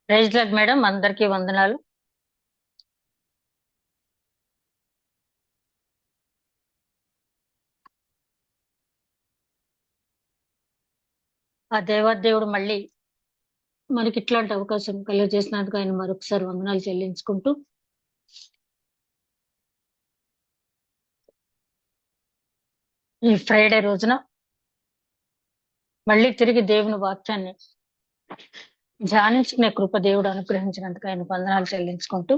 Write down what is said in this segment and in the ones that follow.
Praise lord madam, అందరికీ వందనాలు. ఆ దేవాదేవుడు మళ్ళీ మనకి ఇట్లాంటి అవకాశం కలుగజేసినందుకు ఆయన మరొకసారి వందనాలు చెల్లించుకుంటూ, ఈ ఫ్రైడే రోజున మళ్ళీ తిరిగి దేవుని వాక్యాన్ని ధ్యానించుకునే కృప దేవుడు అనుగ్రహించినందుకు ఆయన వందనాలు చెల్లించుకుంటూ,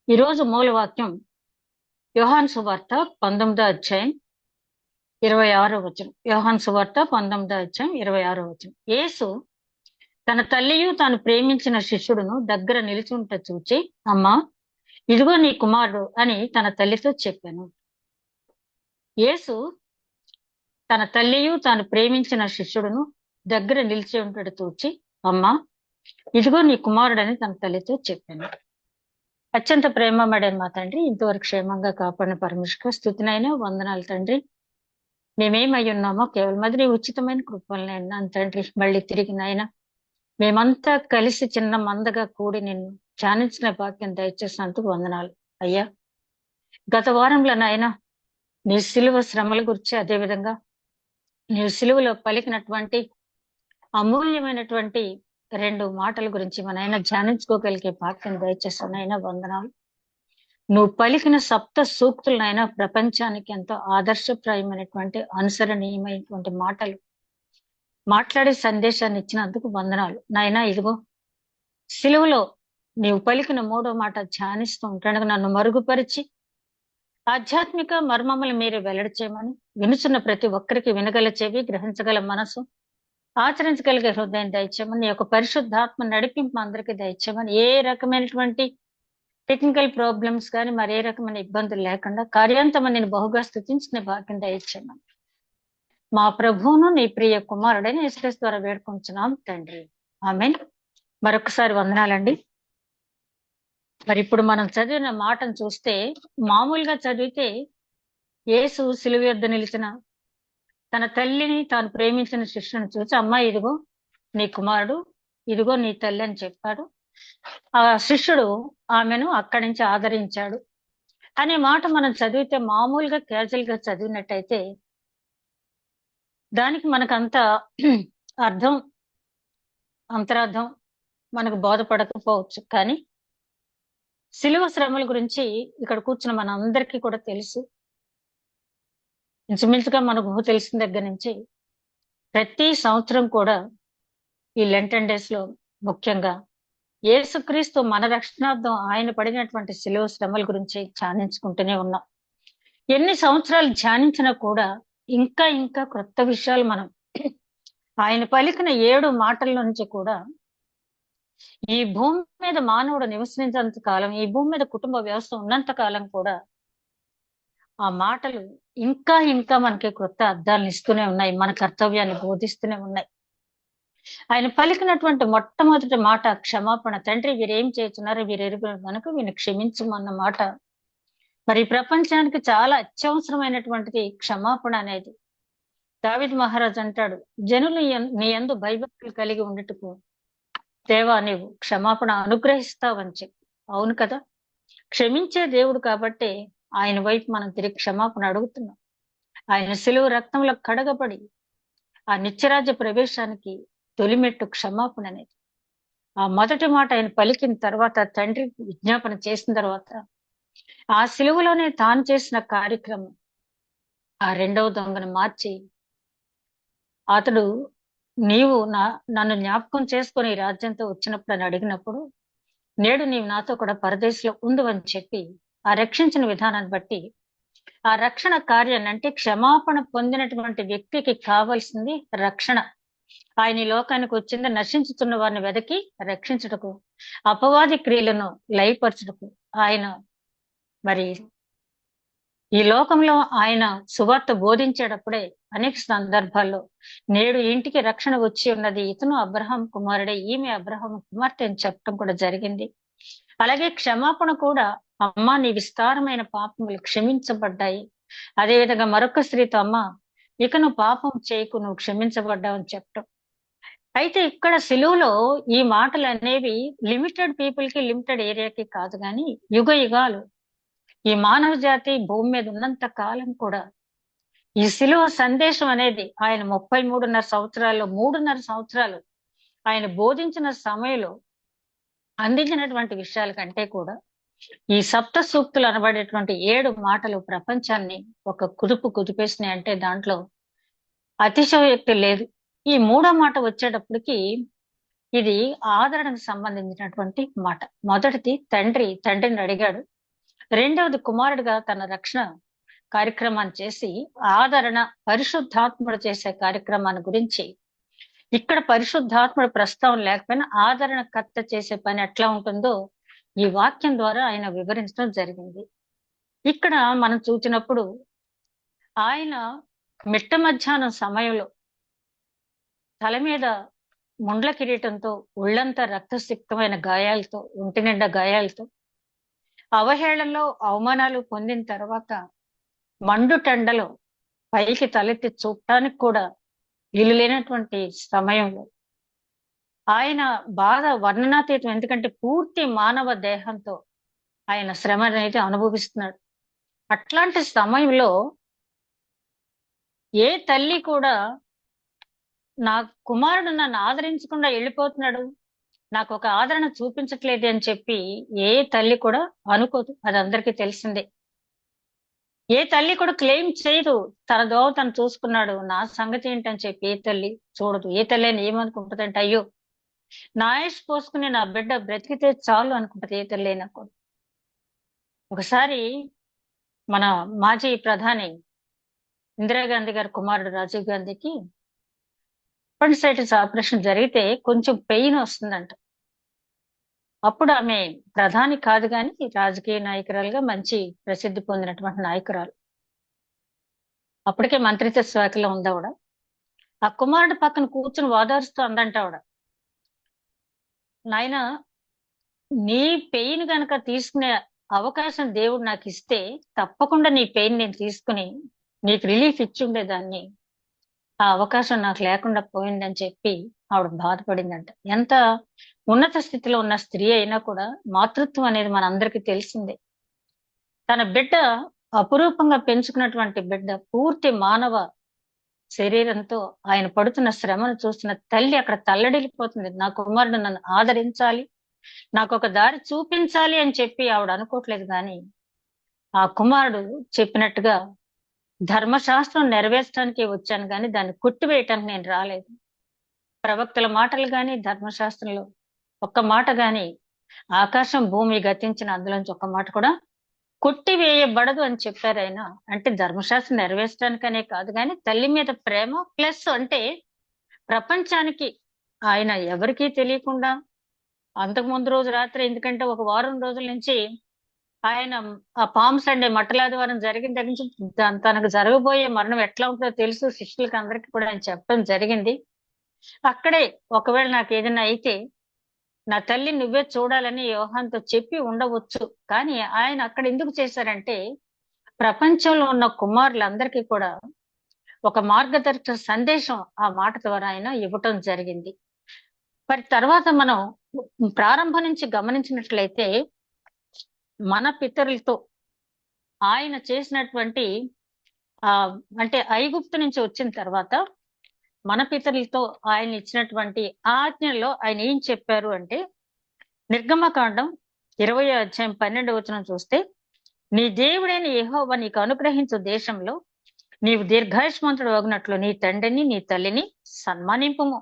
ఈ రోజు మూల వాక్యం యోహాను సువార్త 19వ అధ్యాయం 26వ వచనం. యోహాను సువార్త 19వ అధ్యాయం 26వ వచనం. యేసు తన తల్లియు తాను ప్రేమించిన శిష్యుడును దగ్గర నిలిచుంట చూచి, అమ్మా ఇదిగో నీ కుమారుడు అని తన తల్లితో చెప్పాను. యేసు తన తల్లియు తాను ప్రేమించిన శిష్యుడును దగ్గర నిలిచి ఉంటాడు చూచి, అమ్మా ఇదిగో నీ కుమారుడని తన తల్లితో చెప్పాను. అత్యంత ప్రేమమడే మా తండ్రి, ఇంతవరకు క్షేమంగా కాపాడిన పరమేశ్వర స్తుతినైనా వందనాలు తండ్రి. మేమేమై ఉన్నామో కేవలం అది నీ ఉచితమైన కృపలనైనా తండ్రి. మళ్ళీ తిరిగి నాయన మేమంతా కలిసి చిన్న మందగా కూడి నిన్ను ధ్యానించిన భాగ్యం దయచేసినందుకు వందనాలు అయ్యా. గత వారంలో నాయన నీ సిలువ శ్రమల గురించి, అదేవిధంగా నీవు సిలువలో పలికినటువంటి అమూల్యమైనటువంటి 2 మాటల గురించి మనైనా ధ్యానించుకోగలిగే భాగ్యం దయచేస్తున్నైనా వందనాలు. నువ్వు పలికిన సప్త సూక్తులనైనా ప్రపంచానికి ఎంతో ఆదర్శప్రాయమైనటువంటి అనుసరణీయమైనటువంటి మాటలు మాట్లాడే సందేశాన్ని ఇచ్చినందుకు వందనాలు నాయనా. ఇదిగో సిలువలో నీవు పలికిన 3వ మాట ధ్యానిస్తూ ఉంటాను. నన్ను మరుగుపరిచి ఆధ్యాత్మిక మర్మములు మీరు వెల్లడి చేయమని, వినుచున్న ప్రతి ఒక్కరికి వినగల చెవి, గ్రహించగల మనసు, ఆచరించగలిగే హృదయం దయచేయమని, నీ యొక్క పరిశుద్ధాత్మ నడిపింపు అందరికీ దయచేయమని, ఏ రకమైనటువంటి టెక్నికల్ ప్రాబ్లమ్స్ కానీ మరి ఏ రకమైన ఇబ్బందులు లేకుండా కార్యాంతం నేను బహుగా స్తుతించిన భాగ్యం దయచేయమని మా ప్రభువును నీ ప్రియ కుమారుడైన యేసుక్రీస్తు ద్వారా వేడుకుంటున్నాం తండ్రి, ఆమేన్. మరొకసారి వందనాలండి. మరి ఇప్పుడు మనం చదివిన మాటను చూస్తే, మామూలుగా చదివితే యేసు సిలువ యొద్ద నిలిచిన తన తల్లిని తాను ప్రేమించిన శిష్యుని చూసి, అమ్మా ఇదిగో నీ కుమారుడు, ఇదిగో నీ తల్లి అని చెప్పాడు. ఆ శిష్యుడు ఆమెను అక్కడి నుంచి ఆదరించాడు అనే మాట మనం చదివితే, మామూలుగా క్యాజువల్ గా చదివినట్టయితే దానికి మనకంత అర్థం, అంతరార్థం మనకు బోధపడకపోవచ్చు. కానీ సిలువ శ్రమల గురించి ఇక్కడ కూర్చున్న మన అందరికీ కూడా తెలుసు. ఇంచుమించుగా మనకు ఊహ తెలిసిన దగ్గర నుంచి ప్రతి సంవత్సరం కూడా ఈ లెంటన్ డేస్ లో ముఖ్యంగా యేసుక్రీస్తు మన రక్షణార్థం ఆయన పడినటువంటి సిలువ శ్రమల గురించి ధ్యానించుకుంటూనే ఉన్నాం. ఎన్ని సంవత్సరాలు ధ్యానించినా కూడా ఇంకా ఇంకా క్రొత్త విషయాలు మనం ఆయన పలికిన 7 మాటల నుంచి కూడా ఈ భూమి మీద మానవుడు నివసించినంత కాలం, ఈ భూమి మీద కుటుంబ వ్యవస్థ ఉన్నంత కాలం కూడా ఆ మాటలు ఇంకా ఇంకా మనకి క్రొత్త అర్థాలను ఇస్తూనే ఉన్నాయి, మన కర్తవ్యాన్ని బోధిస్తూనే ఉన్నాయి. ఆయన పలికినటువంటి మొట్టమొదటి మాట క్షమాపణ. తండ్రి వీరేం చేస్తున్నారు, వీరెరుగు మనకు వీరిని క్షమించమన్న మాట మరి ప్రపంచానికి చాలా అత్యవసరమైనటువంటిది క్షమాపణ అనేది. దావీదు మహారాజు అంటాడు, జనులు నీ యందు భయభక్తులు కలిగి ఉండటకు దేవా నీవు క్షమాపణ అనుగ్రహిస్తావని చెప్పి. అవును కదా, క్షమించే దేవుడు కాబట్టి ఆయన వైపు మనం తిరిగి క్షమాపణ అడుగుతున్నాం. ఆయన సిలువ రక్తంలో కడగబడి ఆ నిత్యరాజ్య ప్రవేశానికి తొలిమెట్టు క్షమాపణ అనేది. ఆ మొదటి మాట ఆయన పలికిన తర్వాత, తండ్రి విజ్ఞాపన చేసిన తర్వాత, ఆ సిలువలోనే తాను చేసిన కార్యక్రమం ఆ 2వ దొంగను మార్చి, అతడు నీవు నన్ను జ్ఞాపకం చేసుకొని ఈ రాజ్యంతో వచ్చినప్పుడు అని అడిగినప్పుడు, నేడు నీవు నాతో కూడా పరదేశంలో ఉండు అని చెప్పి ఆ రక్షించిన విధానాన్ని బట్టి ఆ రక్షణ కార్యాన్ని, అంటే క్షమాపణ పొందినటువంటి వ్యక్తికి కావాల్సింది రక్షణ. ఆయన ఈ లోకానికి వచ్చింది నశించుతున్న వారిని వెదకి రక్షించుటకు, అపవాది క్రియలను లయపరచుటకు. ఆయన మరి ఈ లోకంలో ఆయన సువార్త బోధించేటప్పుడే అనేక సందర్భాల్లో నేడు ఇంటికి రక్షణ వచ్చి ఉన్నది, ఇతను అబ్రహాం కుమారుడే, ఈమె అబ్రహాం కుమార్తె అని చెప్పడం కూడా జరిగింది. అలాగే క్షమాపణ కూడా, అమ్మ నీ విస్తారమైన పాపములు క్షమించబడ్డాయి. అదేవిధంగా మరొక స్త్రీతో, అమ్మ ఇక నువ్వు పాపం చేయకు, నువ్వు క్షమించబడ్డావు అని చెప్పడం. అయితే ఇక్కడ సిలువలో ఈ మాటలు అనేవి లిమిటెడ్ పీపుల్ కి, లిమిటెడ్ ఏరియాకి కాదు కానీ యుగ యుగాలు ఈ మానవ జాతి భూమి మీద ఉన్నంత కాలం కూడా ఈ సిలువ సందేశం అనేది ఆయన 3.5 సంవత్సరాలు ఆయన బోధించిన సమయంలో అందించినటువంటి విషయాల కంటే కూడా ఈ సప్త సూక్తులు అనబడేటువంటి 7 మాటలు ప్రపంచాన్ని ఒక కుదిపేసినాయి అంటే దాంట్లో అతిశయోక్తి లేదు. ఈ 3వ మాట వచ్చేటప్పటికి ఇది ఆదరణకు సంబంధించినటువంటి మాట. మొదటిది తండ్రిని అడిగాడు. రెండవది కుమారుడిగా తన రక్షణ కార్యక్రమాన్ని చేసి ఆదరణ పరిశుద్ధాత్ముడు చేసే కార్యక్రమాన్ని గురించి ఇక్కడ పరిశుద్ధాత్ముడు ప్రస్తావన లేకపోయినా ఆదరణకర్త చేసే పని ఎట్లా ఉంటుందో ఈ వాక్యం ద్వారా ఆయన వివరించడం జరిగింది. ఇక్కడ మనం చూసినప్పుడు ఆయన మిట్ట మధ్యాహ్నం సమయంలో తల మీద ముండ్ల కిరీటంతో ఒళ్ళంతా రక్తసిక్తమైన గాయాలతో, ఒంటి నిండా గాయాలతో, అవహేళనలో అవమానాలు పొందిన తర్వాత మండుటెండలో పైకి తలెత్తి చూడటానికి కూడా వీలు లేనటువంటి సమయంలో ఆయన బాధ వర్ణనాతీతం. ఎందుకంటే పూర్తి మానవ దేహంతో ఆయన శ్రమ అనేది అనుభవిస్తున్నాడు. అట్లాంటి సమయంలో ఏ తల్లి కూడా నా కుమారుడు నన్ను ఆదరించకుండా వెళ్ళిపోతున్నాడు, నాకు ఒక ఆదరణ చూపించట్లేదు అని చెప్పి ఏ తల్లి కూడా అనుకోదు. అది అందరికీ తెలిసిందే. ఏ తల్లి కూడా క్లెయిమ్ చేయదు తన దోవ తను చూసుకున్నాడు, నా సంగతి ఏంటని చెప్పి ఏ తల్లి చూడదు. ఏ తల్లి అని ఏమనుకుంటుందంటే, అయ్యో నా ఆయుష్ పోసుకుని నా బిడ్డ బ్రతికితే చాలు అనుకుంటది ఏ తల్లి అయినా కూడా. ఒకసారి మన మాజీ ప్రధాని ఇందిరాగాంధీ గారి కుమారుడు రాజీవ్ గాంధీకి అపెండిసైటిస్ ఆపరేషన్ జరిగితే కొంచెం పెయిన్ వస్తుందంట. అప్పుడు ఆమె ప్రధాని కాదు కానీ రాజకీయ నాయకురాలుగా మంచి ప్రసిద్ధి పొందినటువంటి నాయకురాలు. అప్పటికే మంత్రిత్వ శాఖలో ఉంది ఆవిడ. ఆ కుమారుడు పక్కన కూర్చుని వాదారుస్తూ అందంట ఆవిడ, నాయన నీ పెయిన్ గనక తీసుకునే అవకాశం దేవుడు నాకు ఇస్తే తప్పకుండా నీ పెయిన్ నేను తీసుకుని నీకు రిలీఫ్ ఇచ్చి ఉండేదాన్ని. ఆ అవకాశం నాకు లేకుండా పోయిందని చెప్పి ఆవిడ బాధపడిందంట. ఎంత ఉన్నత స్థితిలో ఉన్న స్త్రీ అయినా కూడా మాతృత్వం అనేది మనందరికీ తెలిసిందే. తన బిడ్డ అపురూపంగా పెంచుకున్నటువంటి బిడ్డ పూర్తి మానవ శరీరంతో ఆయన పడుతున్న శ్రమను చూసిన తల్లి అక్కడ తల్లడిల్లిపోతుంది. నా కుమారుడు నన్ను ఆదరించాలి, నాకు ఒక దారి చూపించాలి అని చెప్పి ఆవిడ అనుకోవట్లేదు. కానీ ఆ కుమారుడు చెప్పినట్టుగా ధర్మశాస్త్రం నెరవేర్చడానికి వచ్చాను కానీ దాన్ని కొట్టివేయటానికి నేను రాలేదు. ప్రవక్తల మాటలు గాని ధర్మశాస్త్రంలో ఒక్క మాట గాని ఆకాశం భూమి గతించిన అందులోంచి ఒక్క మాట కూడా కొట్టివేయబడదు అని చెప్పారు ఆయన. అంటే ధర్మశాస్త్రం నెరవేర్చడానికనే కాదు కానీ తల్లి మీద ప్రేమ ప్లస్ అంటే ప్రపంచానికి ఆయన ఎవరికీ తెలియకుండా అంతకు ముందు రోజు రాత్రి, ఎందుకంటే ఒక వారం రోజుల నుంచి ఆయన ఆ పామ్ సండే మట్టలాదివారం జరిగిన దగ్గర నుంచి తనకు జరగబోయే మరణం ఎట్లా ఉంటుందో తెలుసు శిష్యులకి అందరికీ కూడా ఆయన చెప్పడం జరిగింది. అక్కడే ఒకవేళ నాకు ఏదైనా అయితే నా తల్లి నువ్వే చూడాలని యోహాన్తో చెప్పి ఉండవచ్చు. కానీ ఆయన అక్కడ ఎందుకు చేశారంటే ప్రపంచంలో ఉన్న కుమారులందరికీ కూడా ఒక మార్గదర్శక సందేశం ఆ మాట ద్వారా ఆయన ఇవ్వటం జరిగింది. మరి తర్వాత మనం ప్రారంభం నుంచి గమనించినట్లయితే మన పితరులతో ఆయన చేసినటువంటి అంటే ఐగుప్తు నుంచి వచ్చిన తర్వాత మన పితరులతో ఆయన ఇచ్చినటువంటి ఆజ్ఞలో ఆయన ఏం చెప్పారు అంటే నిర్గమకాండం 20వ అధ్యాయం 12వ వచనం చూస్తే, నీ దేవుడైన యెహోవా నీకు అనుగ్రహించు దేశంలో నీవు దీర్ఘాయుష్మంతుడు అగినట్లు నీ తండ్రిని నీ తల్లిని సన్మానింపుము.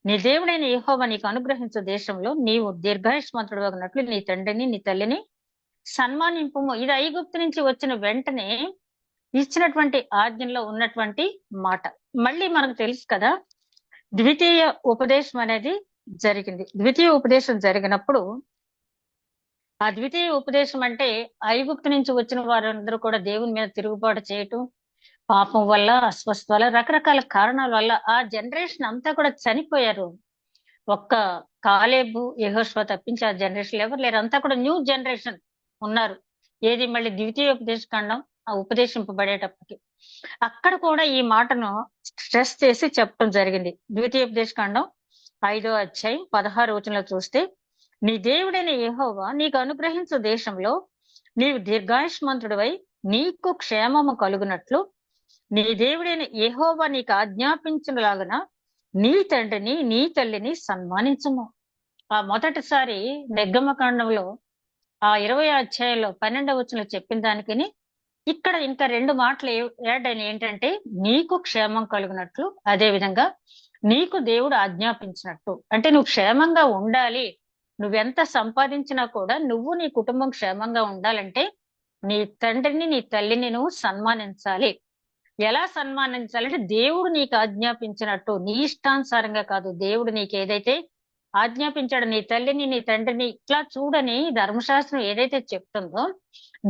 నీ దేవుడైన యెహోవా నీకు అనుగ్రహించు దేశంలో నీవు దీర్ఘాయుష్మంతుడు అగినట్లు నీ తండ్రిని నీ తల్లిని సన్మానింపుము. ఇది ఐగుప్తు నుంచి వచ్చిన వెంటనే ఇచ్చినటువంటి ఆజ్ఞలో ఉన్నటువంటి మాట. మళ్ళీ మనకు తెలుసు కదా, ద్వితీయ ఉపదేశం అనేది జరిగింది. ద్వితీయ ఉపదేశం జరిగినప్పుడు ఆ ద్వితీయ ఉపదేశం అంటే ఐగుప్తు నుంచి వచ్చిన వారందరూ కూడా దేవుని మీద తిరుగుబాటు చేయటం, పాపం వల్ల, అస్వస్థ వల్ల, రకరకాల కారణాల వల్ల ఆ జనరేషన్ అంతా కూడా చనిపోయారు. ఒక్క కాలేబు యెహోషువ తప్పించి ఆ జనరేషన్ ఎవరు లేరు. అంతా కూడా న్యూ జనరేషన్ ఉన్నారు. ఏది మళ్ళీ ద్వితీయ ఉపదేశ ఖండం ఆ ఉపదేశింపబడేటప్పటికి అక్కడ కూడా ఈ మాటను స్ట్రెస్ చేసి చెప్పడం జరిగింది. ద్వితీయ ఉపదేశ ఖండం 5వ అధ్యాయం 16వ వచనంలో చూస్తే, నీ దేవుడైన యెహోవా నీకు అనుగ్రహించు దేశంలో నీవు దీర్ఘాయుష్మంతుడివై నీకు క్షేమము కలుగునట్లు నీ దేవుడైన యెహోవా నీకు ఆజ్ఞాపించులాగున నీ తండ్రిని నీ తల్లిని సన్మానించుము. ఆ మొదటిసారి నిర్గమకాండంలో ఆ 20వ అధ్యాయంలో 12వ వచనంలో చెప్పిన దానికిని ఇక్కడ ఇంకా 2 మాటలు యాడ్ అయిన ఏంటంటే, నీకు క్షేమం కలుగునట్లు, అదే విధంగా నీకు దేవుడు ఆజ్ఞాపించినట్టు. అంటే నువ్వు క్షేమంగా ఉండాలి, నువ్వెంత సంపాదించినా కూడా నువ్వు నీ కుటుంబం క్షేమంగా ఉండాలంటే నీ తండ్రిని నీ తల్లిని నువ్వు సన్మానించాలి. ఎలా సన్మానించాలంటే దేవుడు నీకు ఆజ్ఞాపించినట్టు, నీ ఇష్టానుసారంగా కాదు. దేవుడు నీకు ఏదైతే ఆజ్ఞాపించాడు, నీ తల్లిని నీ తండ్రిని ఇట్లా చూడని ధర్మశాస్త్రం ఏదైతే చెప్తుందో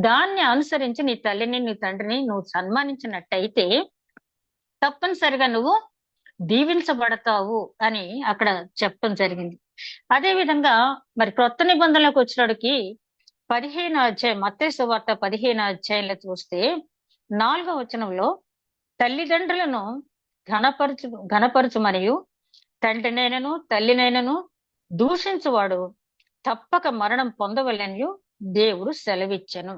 దాన్ని అనుసరించి నీ తల్లిని నీ తండ్రిని నువ్వు సన్మానించినట్టయితే తప్పనిసరిగా నువ్వు దీవించబడతావు అని అక్కడ చెప్పడం జరిగింది. అదే విధంగా మరి క్రొత్త నిబంధనలోకి వచ్చినడికి 15వ అధ్యాయం మత్తయి సువార్త 15వ అధ్యాయంలో చూస్తే 4వ వచనంలో తల్లిదండ్రులను ఘనపరచు మరియు తండ్రినైనను తల్లినైనను దూషించువాడు తప్పక మరణం పొందవలెనని దేవుడు సెలవిచ్చెను.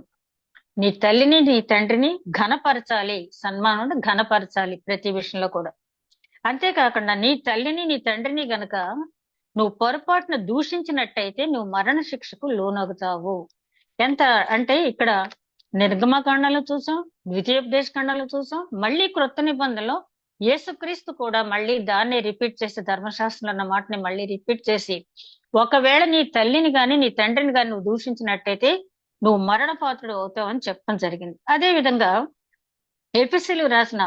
నీ తల్లిని నీ తండ్రిని ఘనపరచాలి, సన్మానం ఘనపరచాలి ప్రతి విషయంలో కూడా. అంతేకాకుండా నీ తల్లిని నీ తండ్రిని గనక నువ్వు పొరపాటున దూషించినట్టయితే నువ్వు మరణ శిక్షకు లోనవుతావు. ఎంత అంటే ఇక్కడ నిర్గమకాండంలో చూసాం, ద్వితీయోపదేశకాండంలో చూసాం, మళ్ళీ క్రొత్త నిబంధనలో యేసుక్రీస్తు కూడా మళ్ళీ దాన్ని రిపీట్ చేసి, ధర్మశాస్త్రంలో అన్న మాటని మళ్ళీ రిపీట్ చేసి, ఒకవేళ నీ తల్లిని గాని నీ తండ్రిని గాని నువ్వు దూషించినట్టయితే నువ్వు మరణపాత్రుడు అవుతావు అని చెప్పడం జరిగింది. అదే విధంగా ఎఫెసీయులకు రాసిన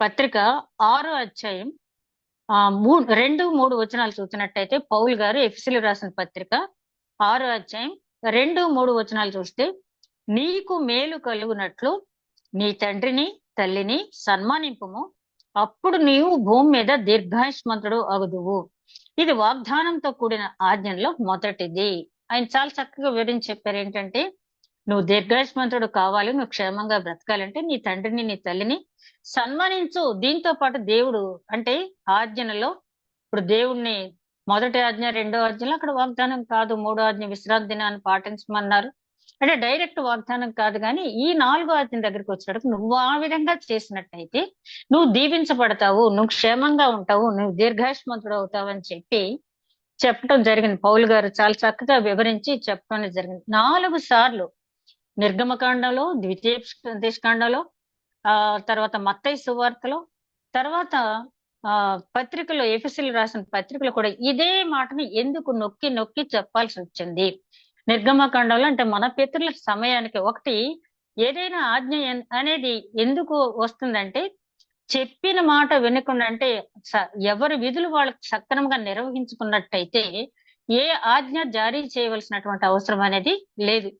పత్రిక 6వ అధ్యాయం 2-3 వచనాలు చూసినట్టయితే, పౌలు గారు ఎఫెసీయులకు రాసిన పత్రిక 6వ అధ్యాయం 2-3 వచనాలు చూస్తే, నీకు మేలు కలుగునట్లు నీ తండ్రిని తల్లిని సన్మానింపుము, అప్పుడు నీవు భూమి మీద దీర్ఘాయుష్మంతుడు అగుదువు. ఇది వాగ్దానంతో కూడిన ఆజ్ఞలో మొదటిది. ఆయన చాలా చక్కగా వివరించి చెప్పారు. ఏంటంటే, నువ్వు దీర్ఘాయుష్మంతుడు కావాలి, నువ్వు క్షేమంగా బ్రతకాలంటే నీ తండ్రిని నీ తల్లిని సన్మానించు. దీంతో పాటు దేవుడు అంటే ఆజ్ఞలలో ఇప్పుడు దేవుణ్ణి మొదటి ఆజ్ఞ 2వ ఆజ్ఞలో అక్కడ వాగ్దానం కాదు, 3వ ఆజ్ఞ విశ్రాంతి దినాన్ని పాటించమన్నారు. అంటే డైరెక్ట్ వాగ్దానం కాదు, కానీ ఈ 4వ ఆజ్ఞ దగ్గరికి వచ్చినప్పుడు నువ్వు ఆ విధంగా చేసినట్టయితే నువ్వు దీవించబడతావు, నువ్వు క్షేమంగా ఉంటావు, నువ్వు దీర్ఘాయుష్మంతుడు అవుతావు అని చెప్పడం జరిగింది. పౌలు గారు చాలా చక్కగా వివరించి చెప్పడం జరిగింది. 4 సార్లు నిర్గమకాండంలో, ద్వితీయోపదేశకాండంలో, తర్వాత మత్తయి సువార్తలో, తర్వాత పత్రికలో ఎఫెసీయులకు రాసిన పత్రికలో కూడా ఇదే మాటని ఎందుకు నొక్కి నొక్కి చెప్పాల్సి వచ్చింది. నిర్గమకాండంలో అంటే మన పితరుల సమయానికి ఒకటి ఏదైనా ఆజ్ఞ అనేది ఎందుకు వస్తుందంటే, చెప్పిన మాట వినకుండా, అంటే ఎవరి విధులు వాళ్ళకి సక్రమంగా నిర్వహించుకున్నట్టయితే ఏ ఆజ్ఞ జారీ చేయవలసినటువంటి అవసరం అనేది లేదు.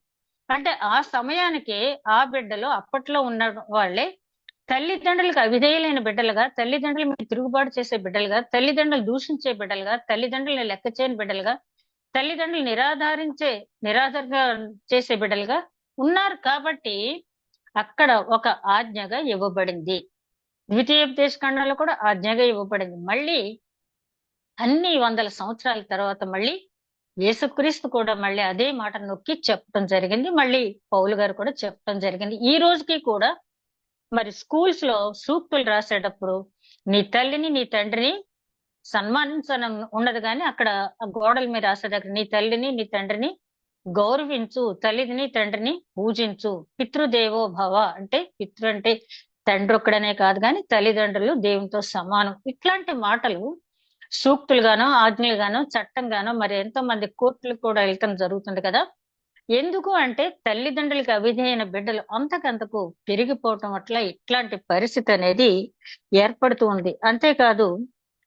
అంటే ఆ సమయానికి ఆ బిడ్డలు అప్పట్లో ఉన్న వాళ్ళే తల్లిదండ్రులకు అవిధేయులైన బిడ్డలుగా, తల్లిదండ్రుల మీద తిరుగుబాటు చేసే బిడ్డలుగా, తల్లిదండ్రులు దూషించే బిడ్డలుగా, తల్లిదండ్రులను లెక్క చేయని బిడ్డలుగా, తల్లిదండ్రులు నిరాధారంగా చేసే బిడ్డలుగా ఉన్నారు. కాబట్టి అక్కడ ఒక ఆజ్ఞగా ఇవ్వబడింది. ద్వితీయోపదేశకాండంలో కూడా ఆజ్ఞగా ఇవ్వబడింది. మళ్ళీ అన్ని 100 సంవత్సరాల తర్వాత మళ్ళీ యేసుక్రీస్తు కూడా మళ్ళీ అదే మాట నొక్కి చెప్పడం జరిగింది. మళ్ళీ పౌలు గారు కూడా చెప్పడం జరిగింది. ఈ రోజుకి కూడా మరి స్కూల్స్ లో సూక్తులు రాసేటప్పుడు నీ తల్లిని నీ తండ్రిని సన్మానించని ఉండదు, కానీ అక్కడ గోడల మీద రాసే దగ్గర నీ తల్లిని నీ తండ్రిని గౌరవించు, తల్లిని తండ్రిని పూజించు, పితృదేవో భవ, అంటే పితృ అంటే తండ్రి ఒక్కడనే కాదు, కానీ తల్లిదండ్రులు దేవునితో సమానం. ఇట్లాంటి మాటలు సూక్తులుగానో ఆజ్ఞలుగానో చట్టంగానో మరి ఎంతో మంది కోర్టులకు కూడా వెళ్ళటం జరుగుతుంది కదా. ఎందుకు అంటే తల్లిదండ్రులకు అవిధేయైన బిడ్డలు అంతకంతకు పెరిగిపోవటం వల్ల ఇట్లాంటి పరిస్థితి అనేది ఏర్పడుతూ ఉంది. అంతేకాదు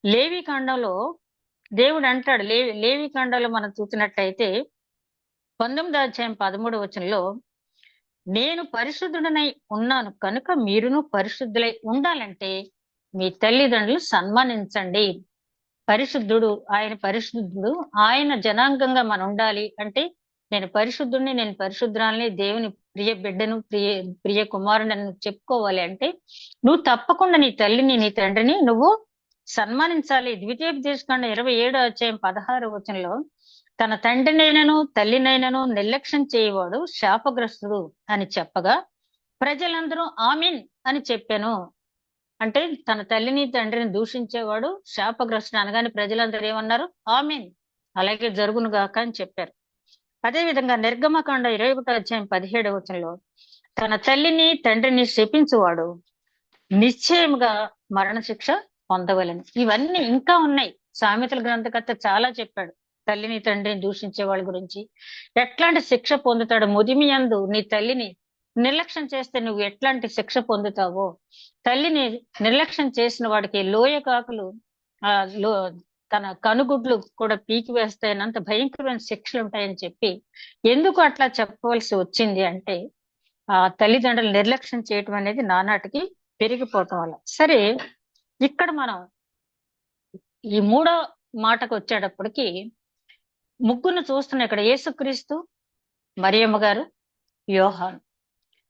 లేవీకాండంలో దేవుడు అంటాడు, లేవీకాండంలో మనం చూసినట్లయితే 19వ అధ్యాయం 13వ వచనంలో, నేను పరిశుద్ధుడనై ఉన్నాను కనుక మీరును పరిశుద్ధులై ఉండాలంటే మీ తల్లిదండ్రులు సన్మానించండి. పరిశుద్ధుడు, ఆయన పరిశుద్ధుడు, ఆయన జనాంగంగా మనం ఉండాలి అంటే నేను పరిశుద్ధుడిని, నేను పరిశుద్ధురాల్ని, దేవుని ప్రియ బిడ్డను, ప్రియ కుమారుని చెప్పుకోవాలి అంటే నువ్వు తప్పకుండా నీ తల్లిని నీ తండ్రిని నువ్వు సన్మానించాలి. ద్వితీయోపదేశకాండం 27:16 తన తండ్రినైనను తల్లినైనను నిర్లక్ష్యం చేయవాడు శాపగ్రస్తుడు అని చెప్పగా ప్రజలందరూ ఆమీన్ అని చెప్పాను. అంటే తన తల్లిని తండ్రిని దూషించేవాడు శాపగ్రస్తుడు అనగానే ప్రజలందరూ ఏమన్నారు? ఆమీన్, అలాగే జరుగును గాక అని చెప్పారు. అదే విధంగా నిర్గమకాండ 21:17 తన తల్లిని తండ్రిని శపించువాడు నిశ్చయముగా మరణశిక్ష పొందవలెను. ఇవన్నీ ఇంకా ఉన్నాయి. సామెతల గ్రంథకర్త చాలా చెప్పాడు తల్లిని తండ్రిని దూషించే వాళ్ళ గురించి. ఎట్లాంటి శిక్ష పొందుతాడు? ముదిమి యందు నీ తల్లిని నిర్లక్ష్యం చేస్తే నువ్వు ఎట్లాంటి శిక్ష పొందుతావో, తల్లిని నిర్లక్ష్యం చేసిన వాడికి లోయ కాకులు ఆ లో తన కనుగుడ్లు కూడా పీకి వేస్తాయనంత భయంకరమైన శిక్షలు ఉంటాయని చెప్పి ఎందుకు అట్లా చెప్పవలసి వచ్చింది అంటే ఆ తల్లిదండ్రులు నిర్లక్ష్యం చేయటం అనేది నానాటికి పెరిగిపోవటం వల్ల. సరే, ఇక్కడ మనం ఈ మూడో మాటకు వచ్చేటప్పటికి ముగ్గురు చూస్తున్నాం. ఇక్కడ యేసుక్రీస్తు, మరియమ్మ గారు, యోహాను.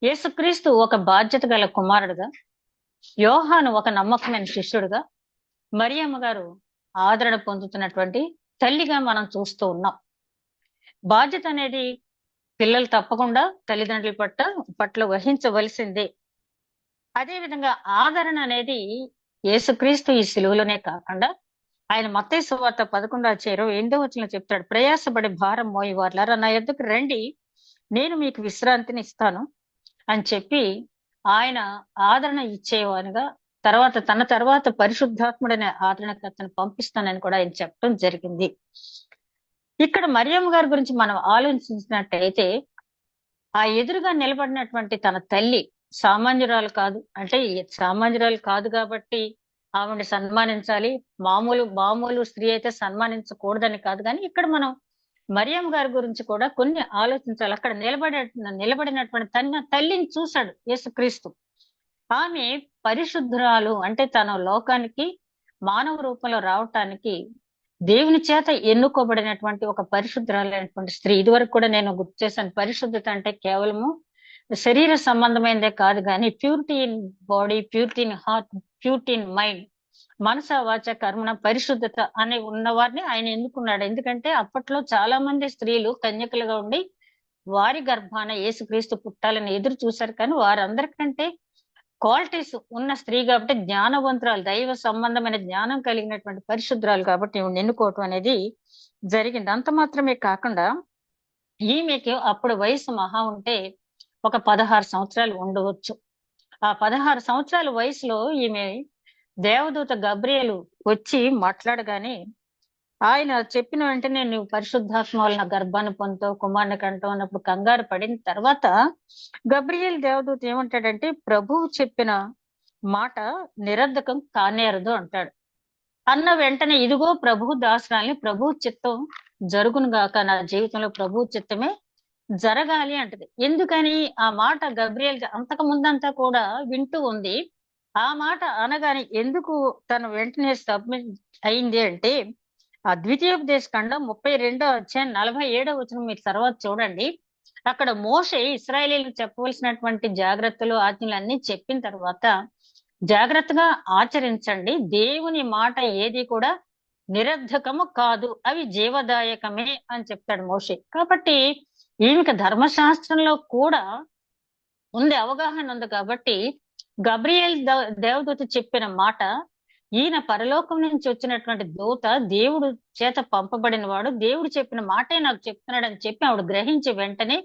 యేసుక్రీస్తు ఒక బాధ్యత గల కుమారుడుగా, యోహాను ఒక నమ్మకమైన శిష్యుడుగా, మరియమ్మ గారు ఆదరణ పొందుతున్నటువంటి తల్లిగా మనం చూస్తూ ఉన్నాం. బాధ్యత అనేది పిల్లలు తప్పకుండా తల్లిదండ్రుల పట్ల వహించవలసిందే. అదే విధంగా ఆదరణ అనేది యేసుక్రీస్తు ఈ సిలువలోనే కాకుండా ఆయన మత్తయి సువార్త 11:28 చెప్తాడు, ప్రయాసపడి భారం మోయవారులారా నా యొద్దకు రండి, నేను మీకు విశ్రాంతిని ఇస్తాను అని చెప్పి ఆయన ఆదరణ ఇచ్చేవానుగా తన తర్వాత పరిశుద్ధాత్ముడనే ఆదరణకర్తను పంపిస్తానని కూడా ఆయన చెప్పడం జరిగింది. ఇక్కడ మరియమ్మ గారి గురించి మనం ఆలోచించినట్టయితే ఆ ఎదురుగా నిలబడినటువంటి తన తల్లి సామాన్యురాలు కాదు. అంటే సామాన్యురాలు కాదు కాబట్టి ఆవిడ సన్మానించాలి, మామూలు స్త్రీ అయితే సన్మానించకూడదని కాదు. కానీ ఇక్కడ మనం మరియమ్మ గారి గురించి కూడా కొన్ని ఆలోచించాలి. అక్కడ నిలబడినటువంటి తన తల్లిని చూశాడు యేసుక్రీస్తు. ఆమె పరిశుద్ధురాలు, అంటే తన లోకానికి మానవ రూపంలో రావటానికి దేవుని చేత ఎన్నుకోబడినటువంటి ఒక పరిశుద్ధురాలైనటువంటి స్త్రీ. ఇదివరకు కూడా నేను గుర్తు చేశాను, పరిశుద్ధత అంటే కేవలము శరీర సంబంధమైనదే కాదు, కానీ purity in body, purity in heart, purity in mind, మనస వాచ కర్మణ పరిశుద్ధత అనే ఉన్నవారిని ఆయన ఎన్నుకున్నాడు. ఎందుకంటే అప్పట్లో చాలా మంది స్త్రీలు కన్యకలుగా ఉండి వారి గర్భాన యేసుక్రీస్తు పుట్టాలని ఎదురు చూశారు. కానీ వారందరికంటే క్వాలిటీస్ ఉన్న స్త్రీ కాబట్టి, జ్ఞానవంతురాలు, దైవ సంబంధమైన జ్ఞానం కలిగినటువంటి పరిశుద్ధురాలు కాబట్టి ఈవిడ ఎన్నుకోవటం అనేది జరిగింది. అంత మాత్రమే కాకుండా ఈమెకి అప్పుడు వయసు మహా ఉంటే ఒక 16 సంవత్సరాలు ఉండవచ్చు. ఆ 16 సంవత్సరాల వయసులో ఈమె దేవదూత గబ్రియేలు వచ్చి మాట్లాడగానే ఆయన చెప్పిన వెంటనే నువ్వు పరిశుద్ధాత్మ వలన గర్భాన్ని పొందుతావు, కుమారుని కంటావు అన్నప్పుడు కంగారు పడిన తర్వాత గబ్రియేలు దేవదూత ఏమంటాడంటే ప్రభువు చెప్పిన మాట నిరర్ధకం కానేరదు అంటాడు. అన్న వెంటనే ఇదిగో ప్రభు దాసరాల్ని, ప్రభు చిత్తం జరుగును గాక, నా జీవితంలో ప్రభు చిత్తమే జరగాలి అంటది. ఎందుకని ఆ మాట గబ్రియేల్ అంతకు ముందంతా కూడా వింటూ ఉంది. ఆ మాట అనగానే ఎందుకు తను వెంటనే సబ్మిట్ అయింది అంటే ఆ ద్వితీయోపదేశకాండం 32:47 మీరు తర్వాత చూడండి. అక్కడ మోషే ఇశ్రాయేలీయులకు చెప్పవలసినటువంటి జాగ్రత్తలు ఆజ్ఞలు అన్ని చెప్పిన తర్వాత జాగ్రత్తగా ఆచరించండి, దేవుని మాట ఏది కూడా నిరర్ధకము కాదు, అవి జీవదాయకమే అని చెప్తాడు మోషే. కాబట్టి ఈమెకి ధర్మశాస్త్రంలో కూడా ఉంది, అవగాహన ఉంది. కాబట్టి గబ్రియేల్ దేవదూత చెప్పిన మాట, ఈయన పరలోకం నుంచి వచ్చినటువంటి దూత, దేవుడు చేత పంపబడిన వాడు, దేవుడు చెప్పిన మాటే నాకు చెప్తున్నాడు అని చెప్పి ఆవిడ గ్రహించి వెంటనే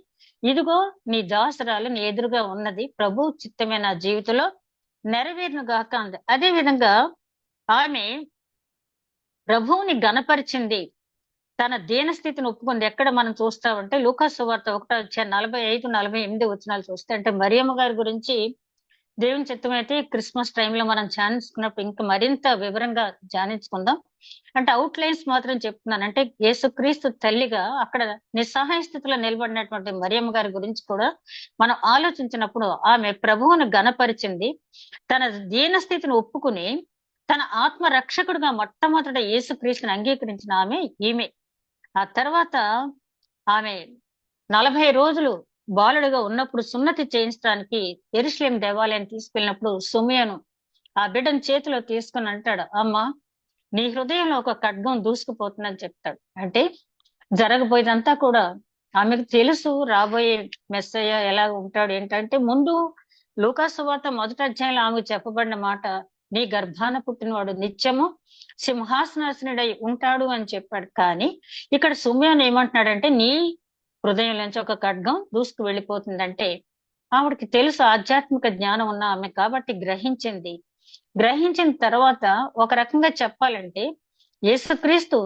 ఇదిగో నీ దాసరాలు నీ ఎదురుగా ఉన్నది, ప్రభు చిత్తమే నా జీవితంలో నెరవేరును గాక అంది. అదే విధంగా ఆమె ప్రభువుని గణపరిచింది, తన దీనస్థితిని ఒప్పుకుంది. ఎక్కడ మనం చూస్తామంటే లూకాసు సువార్త 1:45-48 చూస్తే, అంటే మరియమ్మ గారి గురించి దేవుని చిత్తం అయితే క్రిస్మస్ టైంలో మనం ధ్యానించుకున్నప్పుడు ఇంకా మరింత వివరంగా ధ్యానించుకుందాం. అంటే అవుట్ లైన్స్ మాత్రం చెప్తున్నాను. అంటే యేసుక్రీస్తు తల్లిగా అక్కడ నిస్సహాయ స్థితిలో నిలబడినటువంటి మరియమ్మ గారి గురించి కూడా మనం ఆలోచించినప్పుడు ఆమె ప్రభువును గణపరిచింది, తన దీనస్థితిని ఒప్పుకుని తన ఆత్మ రక్షకుడుగా మొట్టమొదట యేసుక్రీస్తుని అంగీకరించిన ఈమె. ఆ తర్వాత ఆమె 40 రోజులు బాలుడుగా ఉన్నప్పుడు సున్నతి చేయించడానికి యెరూషలేం దేవాలయం తీసుకెళ్ళినప్పుడు సుమయోను ఆ బిడ్డను చేతిలో తీసుకుని అంటాడు, అమ్మా నీ హృదయంలో ఒక ఖడ్గం దూసుకుపోతుందని చెప్తాడు. అంటే జరగబోయేదంతా కూడా ఆమెకు తెలుసు రాబోయే మెస్సయ్య ఎలా ఉంటాడు ఏంటంటే ముందు లూకాసు సువార్త మొదటి అధ్యాయంలో ఆమెకు చెప్పబడిన మాట నీ గర్భాన పుట్టినవాడు నిత్యము సింహాసనాసనుడై ఉంటాడు అని చెప్పాడు. కానీ ఇక్కడ సుమ్యాన్ ఏమంటున్నాడంటే నీ హృదయం నుంచి ఒక ఖడ్గం దూసుకు వెళ్ళిపోతుందంటే ఆవిడకి తెలుసు ఆధ్యాత్మిక జ్ఞానం ఉన్న ఆమె కాబట్టి గ్రహించింది. గ్రహించిన తర్వాత ఒక రకంగా చెప్పాలంటే యేసుక్రీస్తు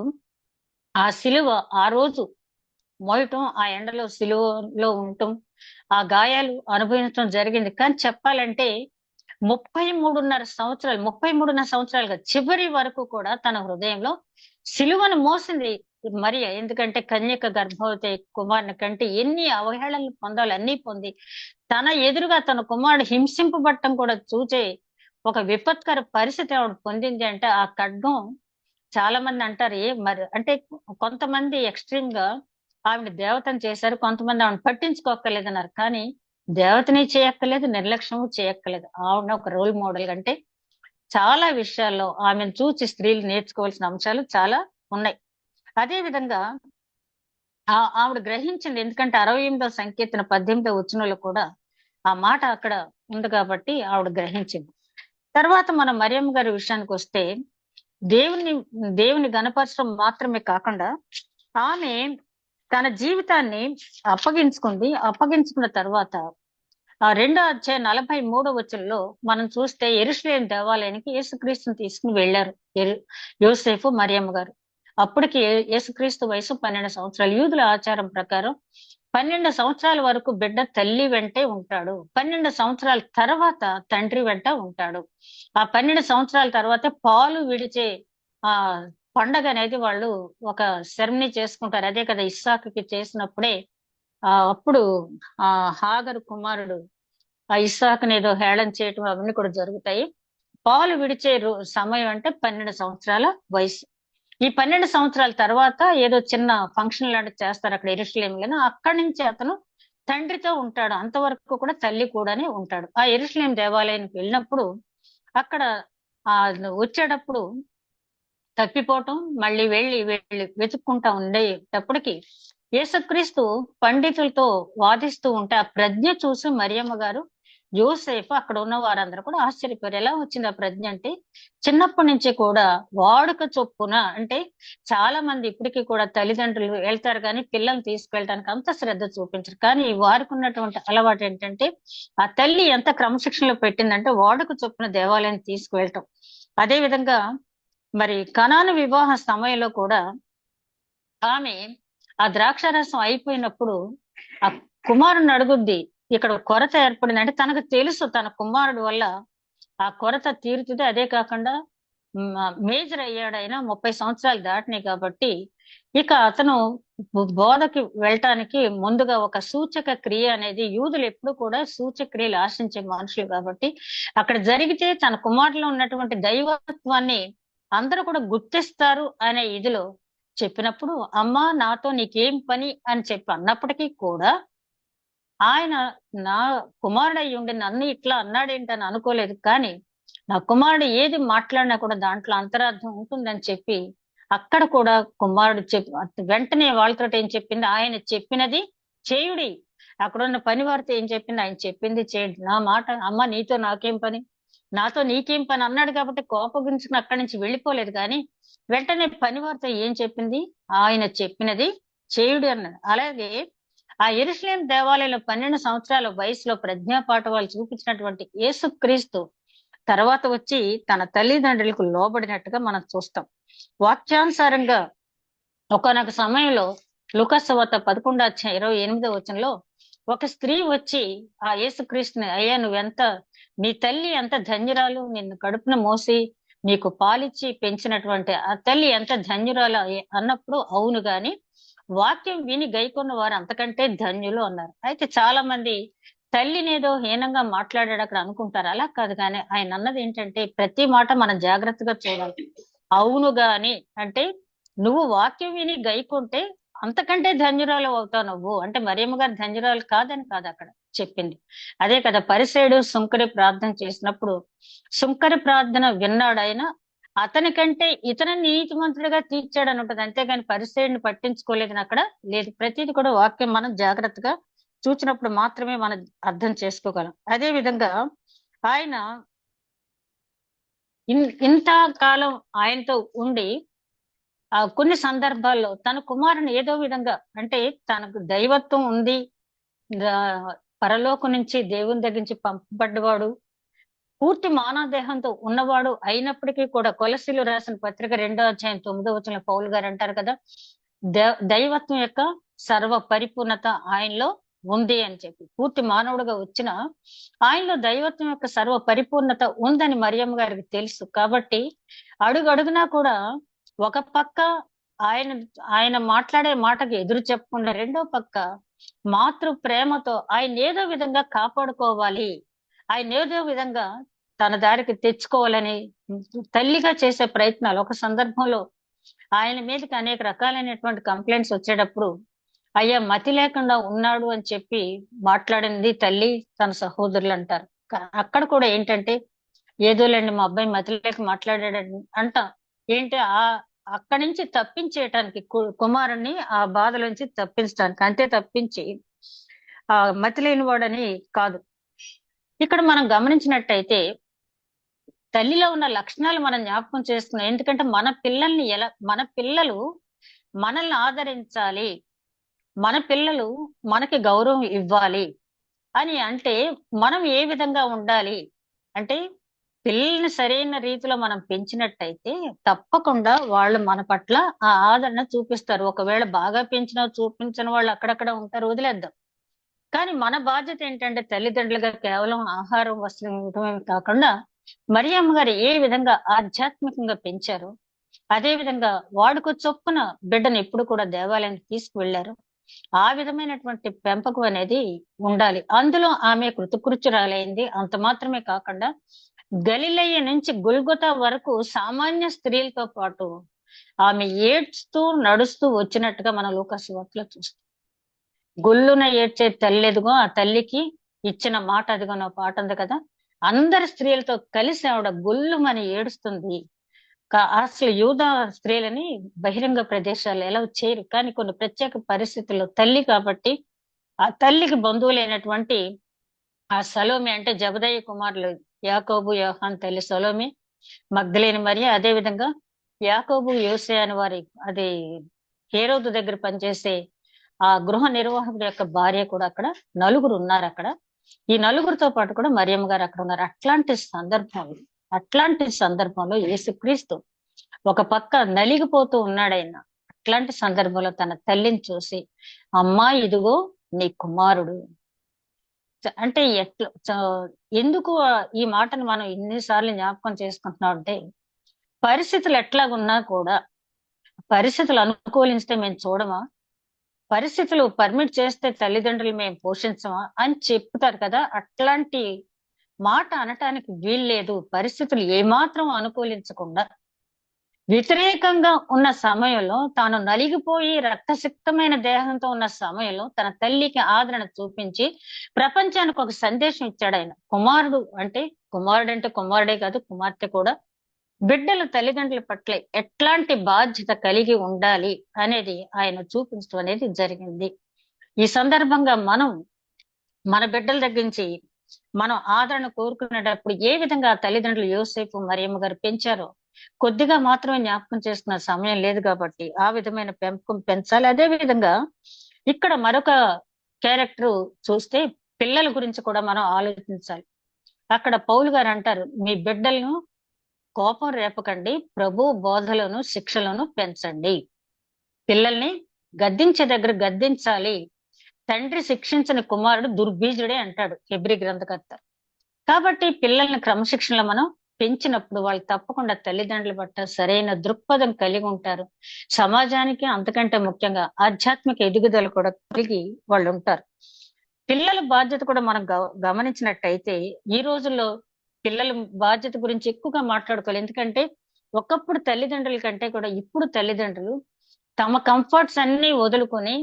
ఆ సిలువ ఆ రోజు మోయటం, ఆ ఎండలో సిలువలో ఉండటం, ఆ గాయాలు అనుభవించడం జరిగింది. కానీ చెప్పాలంటే 33.5 సంవత్సరాలుగా చివరి వరకు కూడా తన హృదయంలో సిలువను మోసింది మరియ. ఎందుకంటే కన్యక గర్భవతి కుమారుని కంటే ఎన్ని అవహేళనలు పొందాలి అన్ని పొంది తన ఎదురుగా తన కుమారుడు హింసింపబడటం కూడా చూచే ఒక విపత్కర పరిస్థితి ఆవిడ పొందింది. అంటే ఆ ఖడ్గం చాలా మంది అంటారు మరి అంటే కొంతమంది ఎక్స్ట్రీమ్ గా ఆవిడ దేవతను చేశారు, కొంతమంది ఆవిడ పట్టించుకోక్కర్లేదన్నారు. కానీ దేవతని చేయక్కర్లేదు, నిర్లక్ష్యము చేయక్కర్లేదు. ఆవిడ ఒక రోల్ మోడల్ అంటే చాలా విషయాల్లో ఆమెను చూసి స్త్రీలు నేర్చుకోవాల్సిన అంశాలు చాలా ఉన్నాయి. అదే విధంగా ఆవిడ గ్రహించింది. ఎందుకంటే 68వ సంకీర్తన 18వ వచనంలో కూడా ఆ మాట అక్కడ ఉంది కాబట్టి ఆవిడ గ్రహించింది. తర్వాత మన మరియమ్మ గారి విషయానికి వస్తే దేవుని గణపరచడం మాత్రమే కాకుండా ఆమె తన జీవితాన్ని అప్పగించుకుంది. అప్పగించుకున్న తర్వాత ఆ 2వ అధ్యాయం 43వ వచనంలో మనం చూస్తే యెరూషలేము దేవాలయానికి యేసుక్రీస్తుని తీసుకుని వెళ్ళారు యోసేపు మరియమ్మ గారు. అప్పటికి యేసుక్రీస్తు వయసు 12 సంవత్సరాలు. యూదుల ఆచారం ప్రకారం 12 సంవత్సరాల వరకు బిడ్డ తల్లి వెంటే ఉంటాడు, 12 సంవత్సరాల తర్వాత తండ్రి వెంట ఉంటాడు. ఆ 12 సంవత్సరాల తర్వాత పాలు విడిచే ఆ పండగ అనేది వాళ్ళు ఒక సెరమనీ చేసుకుంటారు. అదే కదా ఇస్సాకుకి చేసినప్పుడే అప్పుడు హాగరు కుమారుడు ఆ ఇస్సాకుని ఏదో హేళన చేయటం అవన్నీ కూడా జరుగుతాయి. పాలు విడిచే సమయం అంటే 12 సంవత్సరాల వయసు. ఈ 12 సంవత్సరాల తర్వాత ఏదో చిన్న ఫంక్షన్ లాంటిది చేస్తారు అక్కడ యెరూషలేములోనే. అక్కడి నుంచి అతను తండ్రితో ఉంటాడు. అంతవరకు కూడా తల్లి కూడానే ఉంటాడు. ఆ యెరూషలేం దేవాలయానికి వెళ్ళినప్పుడు అక్కడ వచ్చేటప్పుడు తప్పిపోవటం, మళ్ళీ వెళ్ళి వెతుక్కుంటా ఉండేటప్పటికి యేసుక్రీస్తు పండితులతో వాదిస్తూ ఉంటే ఆ ప్రజ్ఞ చూసి మరియమ్మ గారు యోసేపు అక్కడ ఉన్న వారందరూ కూడా ఆశ్చర్యపోయారు. ఎలా వచ్చింది ఆ ప్రజ్ఞ అంటే చిన్నప్పటి నుంచి కూడా వాడుక చొప్పున అంటే చాలా మంది ఇప్పటికీ కూడా తల్లిదండ్రులు వెళ్తారు కానీ పిల్లల్ని తీసుకెళ్ళడానికి అంత శ్రద్ధ చూపించరు. కానీ వారికి ఉన్నటువంటి అలవాటు ఏంటంటే ఆ తల్లి ఎంత క్రమశిక్షణలో పెట్టిందంటే వాడుక చొప్పున దేవాలయాన్ని తీసుకువెళ్ళటం. అదే విధంగా మరి కనాను వివాహ సమయంలో కూడా ఆమె ఆ ద్రాక్షారసం అయిపోయినప్పుడు ఆ కుమారుని అడుగుద్ది, ఇక్కడ కొరత ఏర్పడింది అంటే తనకు తెలుసు తన కుమారుడు వల్ల ఆ కొరత తీరుతుంది. అదే కాకుండా మేజర్ అయ్యాడు, ఆయన 30 సంవత్సరాలు దాటినాయి కాబట్టి ఇక అతను బోధకి వెళ్ళటానికి ముందుగా ఒక సూచక క్రియ అనేది, యూదులు ఎప్పుడు కూడా సూచక క్రియలు ఆశించే మనుషులు కాబట్టి అక్కడ జరిగితే తన కుమారులో ఉన్నటువంటి దైవత్వాన్ని అందరూ కూడా గుర్తిస్తారు అనే ఇదిలో చెప్పినప్పుడు అమ్మా నాతో నీకేం పని అని చెప్పి అన్నప్పటికీ కూడా ఆయన నా కుమారుడు అయ్యి ఉండి నన్ను ఇట్లా అన్నాడేంటని అనుకోలేదు. కానీ నా కుమారుడు ఏది మాట్లాడినా కూడా దాంట్లో అంతరార్థం ఉంటుందని చెప్పి అక్కడ కూడా కుమారుడు వెంటనే వాళ్ళతో ఏం చెప్పింది, ఆయన చెప్పినది చేయుడి. అక్కడున్న పని వారితో ఏం చెప్పింది, ఆయన చెప్పింది చేయండి. నా మాట అమ్మ నీతో నాకేం పని, నాతో నీకేం పని అన్నాడు కాబట్టి కోపగించుకుని అక్కడి నుంచి వెళ్ళిపోలేదు. కానీ వెంటనే పని వారితో ఏం చెప్పింది, ఆయన చెప్పినది చేయుడి అన్నాడు. అలాగే ఆ యెరూషలేం దేవాలయంలో 12 సంవత్సరాల వయసులో ప్రజ్ఞాపాఠవాలు చూపించినటువంటి యేసుక్రీస్తు తర్వాత వచ్చి తన తల్లిదండ్రులకు లోబడినట్టుగా మనం చూస్తాం. వాక్యానుసారంగా ఒకనొక సమయంలో లూకాసు సువార్త 11వ అధ్యాయం 28వ వచనంలో ఒక స్త్రీ వచ్చి ఆ యేసుక్రీస్తుని, అయ్యా నువ్వెంత, నీ తల్లి ఎంత ధన్యురాలు, నిన్ను కడుపున మోసి నీకు పాలిచ్చి పెంచినటువంటి ఆ తల్లి ఎంత ధన్యురాలు అన్నప్పుడు అవును గాని వాక్యం విని గైకొన్న వారు అంతకంటే ధన్యులు అన్నారు. అయితే చాలా మంది తల్లినేదో హీనంగా మాట్లాడాడు అక్కడ అనుకుంటారు. అలా కాదు. కానీ ఆయన అన్నది ఏంటంటే ప్రతి మాట మనం జాగ్రత్తగా చూడాలి. అవును గాని అంటే నువ్వు వాక్యం విని గైకుంటే అంతకంటే ధన్యురాలు అవుతావు నువ్వు అంటే మరియమ్మ గారు ధన్యురాలు కాదని కాదు అక్కడ చెప్పింది. అదే కదా పరిసయుడు సుంకరి ప్రార్థన చేసినప్పుడు సుంకరి ప్రార్థన విన్నాడు ఆయన, అతనికంటే ఇతను నీతిమంతుడిగా తీర్చాడని ఉంటది, అంతేగాని పరిసయ్యుడిని పట్టించుకోలేదని అక్కడ లేదు. ప్రతిది కూడా వాక్యం మనం జాగ్రత్తగా చూసినప్పుడు మాత్రమే మనం అర్థం చేసుకోగలం. అదే విధంగా ఆయన ఇంత కాలం ఆయనతో ఉండి కొన్ని సందర్భాల్లో తన కుమారుని ఏదో విధంగా, అంటే తనకు దైవత్వం ఉంది, పరలోకం నుంచి దేవుని దగ్గర నుంచి పంపబడ్డవాడు, పూర్తి మానవ దేహంతో ఉన్నవాడు అయినప్పటికీ కూడా కొలసీలు రాసిన పత్రిక 2 అధ్యాయం 9 వచనంలో పౌలు గారు అంటారు కదా, దైవత్వం యొక్క సర్వ పరిపూర్ణత ఆయనలో ఉంది అని చెప్పి. పూర్తి మానవుడుగా వచ్చిన ఆయనలో దైవత్వం యొక్క సర్వ పరిపూర్ణత ఉందని మరియమ్మ గారికి తెలుసు. కాబట్టి అడుగడుగునా కూడా ఒక పక్క ఆయన ఆయన మాట్లాడే మాటకి ఎదురు చెప్పకుండా, రెండో పక్క మాతృ ప్రేమతో ఆయన ఏదో విధంగా కాపాడుకోవాలి, ఆయన ఏదో విధంగా తన దారికి తెచ్చుకోవాలని తల్లిగా చేసే ప్రయత్నాలు. ఒక సందర్భంలో ఆయన మీదకి అనేక రకాలైనటువంటి కంప్లైంట్స్ వచ్చేటప్పుడు, అయ్యా మతి లేకుండా ఉన్నాడు అని చెప్పి మాట్లాడింది తల్లి, తన సహోదరులు అంటారు. అక్కడ కూడా ఏంటంటే, ఏదోలేండి మా అబ్బాయి మతి లేక మాట్లాడాడని అంట. ఏంటి అక్కడి నుంచి తప్పించేయటానికి, కుమారుణ్ణి ఆ బాధ నుంచి తప్పించడానికి, అంతే తప్పించి మతి లేనివాడని కాదు. ఇక్కడ మనం గమనించినట్టయితే తల్లిలో ఉన్న లక్షణాలు మనం జ్ఞాపకం చేసుకున్నాం. ఎందుకంటే మన పిల్లలు మనల్ని ఆదరించాలి, మన పిల్లలు మనకి గౌరవం ఇవ్వాలి అని అంటే మనం ఏ విధంగా ఉండాలి అంటే, పిల్లల్ని సరైన రీతిలో మనం పెంచినట్టయితే తప్పకుండా వాళ్ళు మన పట్ల ఆ ఆదరణ చూపిస్తారు. ఒకవేళ బాగా పెంచినా చూపించిన వాళ్ళు అక్కడక్కడ ఉంటారు, వదిలేద్దాం. కానీ మన బాధ్యత ఏంటంటే తల్లిదండ్రులుగా కేవలం ఆహారం వస్త్రం ఇవ్వడమే కాకుండా, మరియమ్మ గారు ఏ విధంగా ఆధ్యాత్మికంగా పెంచారు, అదే విధంగా వాడుక చొప్పున బిడ్డను ఎప్పుడు కూడా దేవాలయానికి తీసుకువెళ్లారు. ఆ విధమైనటువంటి పెంపకం అనేది ఉండాలి. అందులో ఆమె కృతకృత్యురాలైంది. అంత మాత్రమే కాకుండా గలిలయ నుంచి గుల్గొతా వరకు సామాన్య స్త్రీలతో పాటు ఆమె ఏడ్స్తూ నడుస్తూ వచ్చినట్టుగా మన లూకాసు వార్తలో చూస్తాం. గొల్లున ఏడ్చే తల్లి ఎదుగో, ఆ తల్లికి ఇచ్చిన మాట అదిగో నా పాట ఉంది కదా, అందరి స్త్రీలతో కలిసి ఆవిడ గొల్లుమని ఏడుస్తుంది. అసలు యూదా స్త్రీలని బహిరంగ ప్రదేశాలు ఎలా చేయరు, కానీ కొన్ని ప్రత్యేక పరిస్థితుల్లో తల్లి కాబట్టి ఆ తల్లికి బంధువులైనటువంటి ఆ సలోమి, అంటే జబదయ్య కుమారులు యాకోబు యోహాన్ తల్లి సలోమి, మగ్దలేని మరియ, అదే విధంగా యాకోబు యోసే అని వారి అది హేరోదు దగ్గర పనిచేసే ఆ గృహ నిర్వాహకుడి యొక్క భార్య కూడా అక్కడ నలుగురు ఉన్నారు. అక్కడ ఈ నలుగురితో పాటు కూడా మరియమ్మ గారు అక్కడ ఉన్నారు. అట్లాంటి సందర్భంలో యేసుక్రీస్తు ఒక పక్క నలిగిపోతూ ఉన్నాడైనా, అట్లాంటి సందర్భంలో తన తల్లిని చూసి, అమ్మా ఇదిగో నీ కుమారుడు అంటే ఎందుకు ఈ మాటను మనం ఇన్నిసార్లు జ్ఞాపకం చేసుకుంటున్నాం అంటే, పరిస్థితులు ఎట్లాగున్నా కూడా, పరిస్థితులు అనుకూలిస్తే మేము చూడమా, పరిస్థితులు పర్మిట్ చేస్తే తల్లిదండ్రులు మేము పోషించమా అని చెప్తారు కదా, అట్లాంటి మాట అనటానికి వీల్లేదు. పరిస్థితులు ఏమాత్రం అనుకూలించకుండా వ్యతిరేకంగా ఉన్న సమయంలో, తాను నలిగిపోయి రక్తసిక్తమైన దేహంతో ఉన్న సమయంలో తన తల్లికి ఆదరణ చూపించి ప్రపంచానికి ఒక సందేశం ఇచ్చాడు ఆయన. కుమారుడంటే కుమారుడే కాదు, కుమార్తె కూడా బిడ్డలు తల్లిదండ్రుల పట్ల ఎట్లాంటి బాధ్యత కలిగి ఉండాలి అనేది ఆయన చూపించడం అనేది జరిగింది. ఈ సందర్భంగా మనం మన బిడ్డల దగ్గర నుంచి మనం ఆదరణ కోరుకునేటప్పుడు ఏ విధంగా తల్లిదండ్రులు యోసేపు మరియమ్మ గారు పెంచారో కొద్దిగా మాత్రమే జ్ఞాపకం చేసుకున్న సమయం లేదు కాబట్టి ఆ విధమైన పెంపకం పెంచాలి. అదే విధంగా ఇక్కడ మరొక క్యారెక్టర్ చూస్తే పిల్లల గురించి కూడా మనం ఆలోచించాలి. అక్కడ పౌలు గారు అంటారు, మీ బిడ్డలను కోపం రేపకండి, ప్రభు బోధలను శిక్షలను పెంచండి. పిల్లల్ని గద్దించే దగ్గర గద్దించాలి. తండ్రి శిక్షించని కుమారుడు దుర్బీజుడే అంటాడు హెబ్రీ గ్రంథకర్త. కాబట్టి పిల్లల్ని క్రమశిక్షణలో మనం పెంచినప్పుడు వాళ్ళు తప్పకుండా తల్లిదండ్రుల పట్ల సరైన దృక్పథం కలిగి ఉంటారు. సమాజానికి అంతకంటే ముఖ్యంగా ఆధ్యాత్మిక ఎదుగుదల కూడా కలిగి వాళ్ళు ఉంటారు. పిల్లల బాధ్యత కూడా మనం గమనించినట్టయితే ఈ రోజుల్లో పిల్లల బాధ్యత గురించి ఎక్కువగా మాట్లాడుకోవాలి. ఎందుకంటే ఒకప్పుడు తల్లిదండ్రుల కంటే కూడా ఇప్పుడు తల్లిదండ్రులు తమ కంఫర్ట్స్ అన్ని వదులుకొని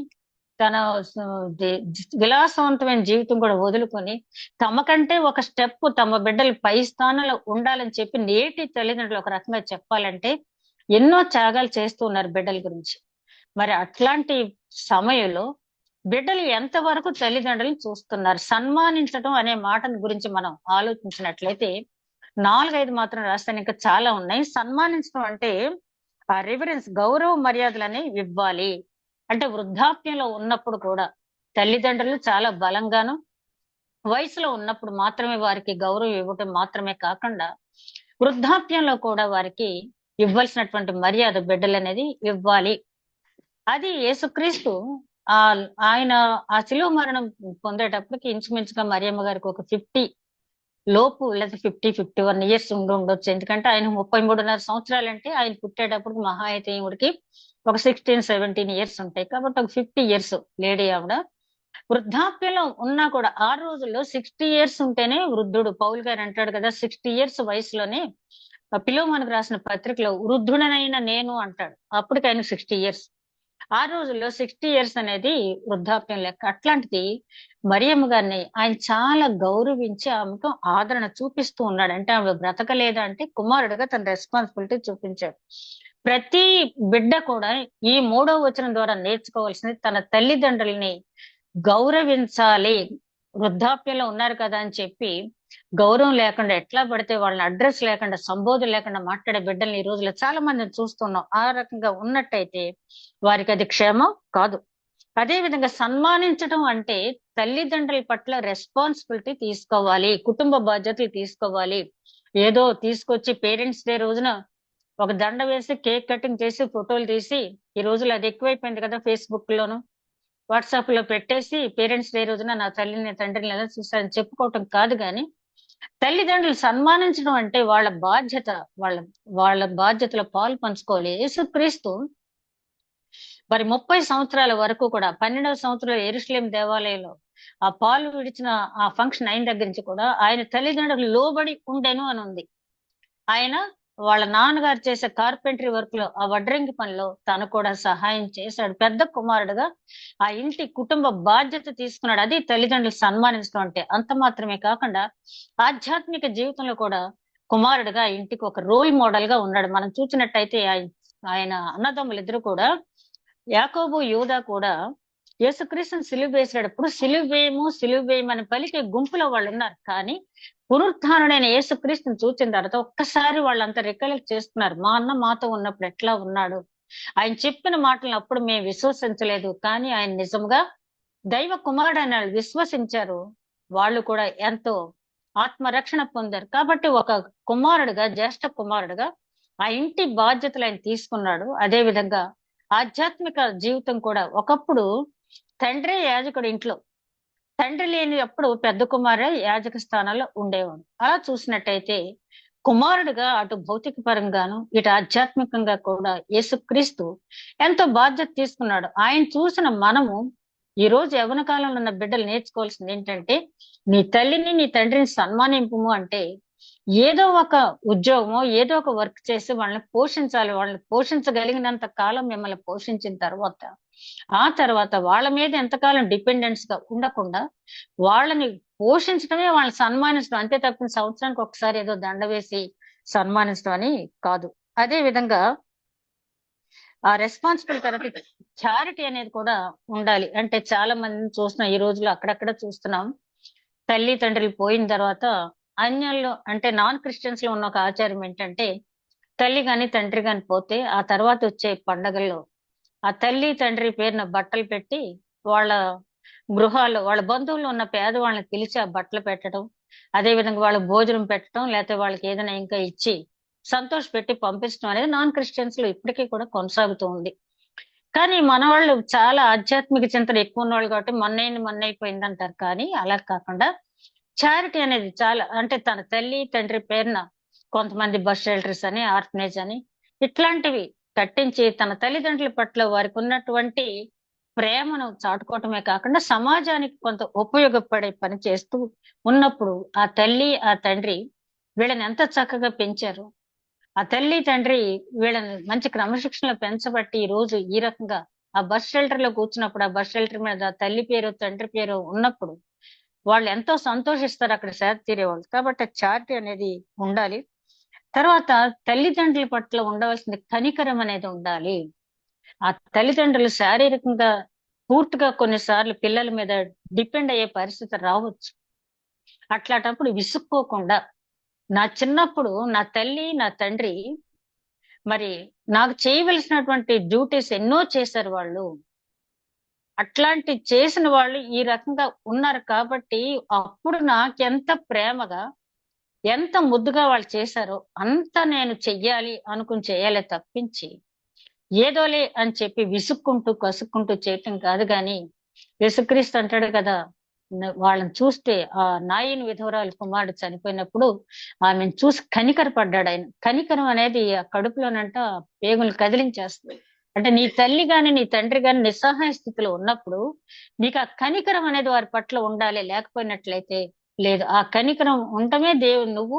తన విలాసవంతమైన జీవితం కూడా వదులుకొని తమ కంటే ఒక స్టెప్ తమ బిడ్డలు పై స్థానంలో ఉండాలని చెప్పి నేటి తల్లిదండ్రులు ఒక రకంగా చెప్పాలంటే ఎన్నో త్యాగాలు చేస్తూ ఉన్నారు బిడ్డల గురించి. మరి అట్లాంటి సమయంలో బిడ్డలు ఎంతవరకు తల్లిదండ్రులను చూస్తున్నారు? సన్మానించడం అనే మాటను గురించి మనం ఆలోచించినట్లయితే 4-5 మాత్రం రాస్తాను, ఇంకా చాలా ఉన్నాయి. సన్మానించడం అంటే ఆ రివరెన్స్, గౌరవ మర్యాదలని ఇవ్వాలి. అంటే వృద్ధాప్యంలో ఉన్నప్పుడు కూడా తల్లిదండ్రులు చాలా బలంగాను, వయసులో ఉన్నప్పుడు మాత్రమే వారికి గౌరవం ఇవ్వటం మాత్రమే కాకుండా వృద్ధాప్యంలో కూడా వారికి ఇవ్వాల్సినటువంటి మర్యాద బిడ్డలనేది ఇవ్వాలి. అది యేసుక్రీస్తు ఆ ఆయన ఆ శిలువ మరణం పొందేటప్పటికి ఇంచుమించుగా మరియమ్మ గారికి ఒక 50 లోపు, లేదా 50-51 ఇయర్స్ ఉండొచ్చు. ఎందుకంటే ఆయన 33.5 సంవత్సరాలంటే ఆయన పుట్టేటప్పుడు మహా అయితే ఈవిడికి ఒక 16-17 ఇయర్స్ ఉంటాయి. కాబట్టి ఒక 50 ఇయర్స్ లేడీ ఆవిడ. వృద్ధాప్యంలో ఉన్నా కూడా ఆ రోజుల్లో 60 ఇయర్స్ ఉంటేనే వృద్ధుడు. పౌలు గారు అంటాడు కదా, 60 ఇయర్స్ వయసులోనే పిలోమోనుకు రాసిన పత్రికలో వృద్ధుడనైన నేను అంటాడు. అప్పటికి ఆయన 60 ఇయర్స్. ఆ రోజుల్లో 60 ఇయర్స్ అనేది వృద్ధాప్యం లెక్క. అట్లాంటిది మరియమ్మ గారిని ఆయన చాలా గౌరవించి ఆమెకు ఆదరణ చూపిస్తూ ఉన్నాడు. అంటే ఆమె బ్రతకలేదా అంటే కుమారుడిగా తన రెస్పాన్సిబిలిటీ చూపించాడు. ప్రతి బిడ్డ కూడా ఈ 3వ వచనం ద్వారా నేర్చుకోవాల్సింది తన తల్లిదండ్రుల్ని గౌరవించాలి. వృద్ధాప్యంలో ఉన్నారు కదా అని చెప్పి గౌరవం లేకుండా, ఎట్లా పడితే వాళ్ళని అడ్రస్ లేకుండా, సంబోధన లేకుండా మాట్లాడే బిడ్డల్ని ఈ రోజుల్లో చాలా మందిని చూస్తున్నాం. ఆ రకంగా ఉన్నట్టయితే వారికి అది క్షేమం కాదు. అదే విధంగా సన్మానించడం అంటే తల్లిదండ్రుల పట్ల రెస్పాన్సిబిలిటీ తీసుకోవాలి, కుటుంబ బాధ్యతలు తీసుకోవాలి. ఏదో తీసుకొచ్చి పేరెంట్స్ డే రోజున ఒక దండ వేసి కేక్ కటింగ్ చేసి ఫోటోలు తీసి, ఈ రోజుల్లో అది ఎక్కువైపోయింది కదా, ఫేస్బుక్ లోను వాట్సాప్ లో పెట్టేసి పేరెంట్స్ డే రోజున నా తల్లిని తండ్రిని ఎలా చూస్తారని చెప్పుకోవటం కాదు. గాని తల్లిదండ్రులు సన్మానించడం అంటే వాళ్ళ బాధ్యత. వాళ్ళ వాళ్ళ బాధ్యతలో పాలు పంచుకోవాలి. యేసుక్రీస్తు మరి 30 సంవత్సరాల వరకు కూడా 12వ సంవత్సరంలో యెరూషలేం దేవాలయంలో ఆ పాలు విడిచిన ఆ ఫంక్షన్ అయిన దగ్గర నుంచి కూడా ఆయన తల్లిదండ్రులకు లోబడి ఉండెను అని ఉంది. ఆయన వాళ్ళ నాన్నగారు చేసే కార్పెంటరీ వర్క్ లో, ఆ వడ్రంగి పనిలో తను కూడా సహాయం చేశాడు. పెద్ద కుమారుడుగా ఆ ఇంటి కుటుంబ బాధ్యత తీసుకున్నాడు. అది తల్లిదండ్రులు సన్మానించడం అంటే. అంత మాత్రమే కాకుండా ఆధ్యాత్మిక జీవితంలో కూడా కుమారుడుగా ఇంటికి ఒక రోల్ మోడల్ గా ఉన్నాడు. మనం చూసినట్టయితే ఆయన అన్నదమ్ములు ఇద్దరు కూడా, యాకోబు యూదా కూడా యేసుక్రీస్తుని సిలువ వేసేటప్పుడు సిలువ వేయమని పలికే గుంపులో వాళ్ళు ఉన్నారు. కానీ పునరుత్థానుడైన యేసుక్రీస్తుని చూసిన తర్వాత ఒక్కసారి వాళ్ళంతా రికలెక్ట్ చేస్తున్నారు. మా అన్న మాతో ఉన్నప్పుడు ఎట్లా ఉన్నాడు, ఆయన చెప్పిన మాటలను అప్పుడు మేము విశ్వసించలేదు, కానీ ఆయన నిజంగా దైవ కుమారుడు అని వాళ్ళు విశ్వసించారు. వాళ్ళు కూడా ఎంతో ఆత్మరక్షణ పొందారు. కాబట్టి ఒక కుమారుడుగా, జ్యేష్ఠ కుమారుడుగా ఆ ఇంటి బాధ్యతలు ఆయన తీసుకున్నాడు. అదే విధంగా ఆధ్యాత్మిక జీవితం కూడా, ఒకప్పుడు తండ్రి యాజకుడు ఇంట్లో, తండ్రి లేని అప్పుడు పెద్ద కుమారుడే యాజక స్థానంలో ఉండేవాడు. అలా చూసినట్టయితే కుమారుడుగా అటు భౌతిక పరంగాను ఇటు ఆధ్యాత్మికంగా కూడా యేసుక్రీస్తు ఎంతో బాధ్యత తీసుకున్నాడు. ఆయన చూసిన మనము ఈ రోజు యవ్వన కాలంలో ఉన్న బిడ్డలు నేర్చుకోవాల్సింది ఏంటంటే, నీ తల్లిని నీ తండ్రిని సన్మానింపుము అంటే ఏదో ఒక ఉద్యోగమో ఏదో ఒక వర్క్ చేసి వాళ్ళని పోషించాలి. వాళ్ళని పోషించగలిగినంత కాలం మిమ్మల్ని పోషించిన తర్వాత, ఆ తర్వాత వాళ్ళ మీద ఎంతకాలం డిపెండెన్స్ గా ఉండకుండా వాళ్ళని పోషించడమే, వాళ్ళని సన్మానించడం. అంతే తప్ప సంవత్సరానికి ఒకసారి ఏదో దండ వేసి సన్మానించడం అని కాదు. అదే విధంగా ఆ రెస్పాన్సిబుల్ తర్వాత చారిటీ అనేది కూడా ఉండాలి. అంటే చాలా మందిని చూస్తున్నాం ఈ రోజుల్లో, అక్కడక్కడ చూస్తున్నాం. తల్లి తండ్రులు పోయిన తర్వాత అన్యుల్లో, అంటే నాన్ క్రిస్టియన్స్ లో ఉన్న ఒక ఆచారం ఏంటంటే, తల్లి గాని తండ్రి గాని పోతే ఆ తర్వాత వచ్చే పండగల్లో ఆ తల్లి తండ్రి పేరున బట్టలు పెట్టి వాళ్ళ గృహాల్లో వాళ్ళ బంధువులు ఉన్న పేదవాళ్ళని పిలిచి ఆ బట్టలు పెట్టడం, అదే విధంగా వాళ్ళకి భోజనం పెట్టడం, లేకపోతే వాళ్ళకి ఏదైనా ఇంకా ఇచ్చి సంతోష పెట్టి పంపించడం అనేది నాన్ క్రిస్టియన్స్ లో ఇప్పటికీ కూడా కొనసాగుతూ ఉంది. కానీ మన వాళ్ళు చాలా ఆధ్యాత్మిక చింతన ఎక్కువ ఉన్నవాళ్ళు కాబట్టి మొన్నైపోయింది అంటారు. కానీ అలా కాకుండా చారిటీ అనేది చాలా, అంటే తన తల్లి తండ్రి పేరున కొంతమంది బస్ షెల్టర్స్ అని, ఆర్ఫనేజ్ అని ఇట్లాంటివి కట్టించి తన తల్లిదండ్రుల పట్ల వారికి ఉన్నటువంటి ప్రేమను చాటుకోవటమే కాకుండా సమాజానికి కొంత ఉపయోగపడే పని చేస్తూ ఉన్నప్పుడు ఆ తల్లి ఆ తండ్రి వీళ్ళని ఎంత చక్కగా పెంచారు. ఆ తల్లి తండ్రి వీళ్ళని మంచి క్రమశిక్షణలో పెంచబట్టి ఈ రోజు ఈ రకంగా ఆ బస్ షెల్టర్ లో కూర్చున్నప్పుడు, ఆ బస్ షెల్టర్ మీద తల్లి పేరు తండ్రి పేరు ఉన్నప్పుడు వాళ్ళు ఎంతో సంతోషిస్తారు అక్కడ సేద తీరేవాళ్ళు. కాబట్టి చారిటీ అనేది ఉండాలి. తర్వాత తల్లిదండ్రుల పట్ల ఉండవలసిన కనికరం అనేది ఉండాలి. ఆ తల్లిదండ్రులు శారీరకంగా పూర్తిగా కొన్నిసార్లు పిల్లల మీద డిపెండ్ అయ్యే పరిస్థితి రావచ్చు. అట్లాంటప్పుడు విసుక్కోకుండా, నా చిన్నప్పుడు నా తల్లి నా తండ్రి మరి నాకు చేయవలసినటువంటి డ్యూటీస్ ఎన్నో చేశారు వాళ్ళు. అట్లాంటి చేసిన వాళ్ళు ఈ రకంగా ఉన్నారు కాబట్టి అప్పుడు నాకెంత ప్రేమగా, ఎంత ముద్దుగా వాళ్ళు చేశారో అంత నేను చెయ్యాలి అనుకుని చేయాలే తప్పించి, ఏదోలే అని చెప్పి విసుక్కుంటూ, కసుక్కుంటూ చేయటం కాదు గాని, యేసుక్రీస్తు అంటాడు కదా! వాళ్ళని చూస్తే ఆ నాయీని విధవరాలు కుమారుడు చనిపోయినప్పుడు ఆమెను చూసి కనికరపడ్డాడాయన. కనికరం అనేది ఆ కడుపులోనంట పేగులు కదిలించేస్తది. అంటే నీ తల్లి గాని, నీ తండ్రి గాని నిస్సహాయ స్థితిలో ఉన్నప్పుడు నీకు ఆ కనికరం అనేది వారి పట్ల ఉండాలి. లేకపోయినట్లయితే లేదు. ఆ కనికరం ఉండటమే నువ్వు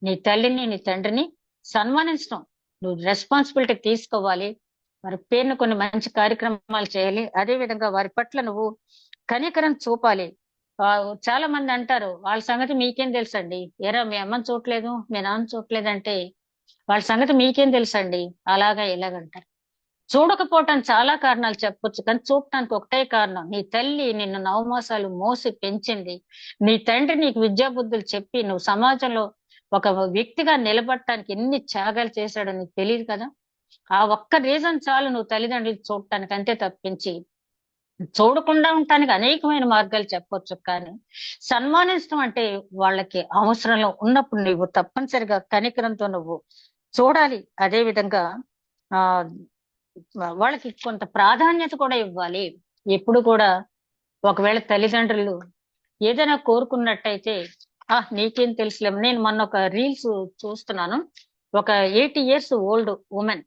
నీ తల్లిని, నీ తండ్రిని సన్మానించడం. నువ్వు రెస్పాన్సిబిలిటీ తీసుకోవాలి. వారి పేరున కొన్ని మంచి కార్యక్రమాలు చేయాలి. అదే విధంగా వారి పట్ల నువ్వు కనికరం చూపాలి. చాలా మంది అంటారు, వాళ్ళ సంగతి మీకేం తెలుసండి? ఏరా మీ అమ్మని చూడలేదు, మీ నాన్న చూడలేదంటే, వాళ్ళ సంగతి మీకేం తెలుసండి? అలాగా ఇలాగంటారు. చూడకపోవటానికి చాలా కారణాలు చెప్పొచ్చు. కానీ చూడటానికి ఒకటే కారణం. నీ తల్లి నిన్ను నవమాసాలు మోసి పెంచింది. నీ తండ్రి నీకు విద్యాబుద్ధులు చెప్పి నువ్వు సమాజంలో ఒక వ్యక్తిగా నిలబడటానికి ఎన్ని త్యాగాలు చేశాడో నీకు తెలియదు కదా! ఆ ఒక్క రీజన్ చాలు నువ్వు తల్లిదండ్రులు చూడటానికి. అంతే తప్పించి చూడకుండా ఉండటానికి అనేకమైన మార్గాలు చెప్పొచ్చు. కానీ సన్మానించడం అంటే వాళ్ళకి అవసరంలో ఉన్నప్పుడు నువ్వు తప్పనిసరిగా కనికరంతో నువ్వు చూడాలి. అదే విధంగా ఆ వాళ్ళకి కొంత ప్రాధాన్యత కూడా ఇవ్వాలి. ఎప్పుడు కూడా ఒకవేళ తల్లిదండ్రులు ఏదైనా కోరుకున్నట్టయితే, నీకేం తెలుసులేమో. నేను మొన్న ఒక రీల్స్ చూస్తున్నాను. ఒక 80 ఇయర్స్ ఓల్డ్ వుమెన్,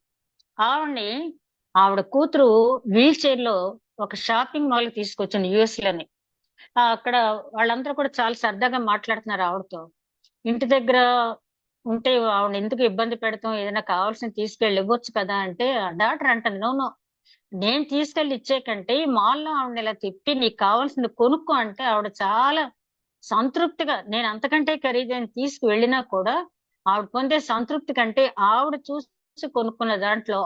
ఆవిడ్ని ఆవిడ కూతురు వీల్ చైర్ లో ఒక షాపింగ్ మాల్ కి తీసుకొచ్చింది యుఎస్ లోని. అక్కడ వాళ్ళందరూ కూడా చాలా సరదాగా మాట్లాడుతున్నారు ఆవిడతో. ఇంటి దగ్గర ఉంటే ఆవిడని ఎందుకు ఇబ్బంది పెడతాం, ఏదైనా కావాల్సింది తీసుకెళ్ళి ఇవ్వచ్చు కదా అంటే, ఆ డాక్టర్ అంటాను, నో నో, నేను తీసుకెళ్లి ఇచ్చే కంటే ఈ మాల్లో ఆవిడని ఇలా తిప్పి నీకు కావాల్సింది కొనుక్కో అంటే ఆవిడ చాలా సంతృప్తిగా, నేను అంతకంటే ఖరీదైన తీసుకువెళ్ళినా కూడా ఆవిడ పొందే సంతృప్తి కంటే ఆవిడ చూసి కొనుక్కున్న దాంట్లో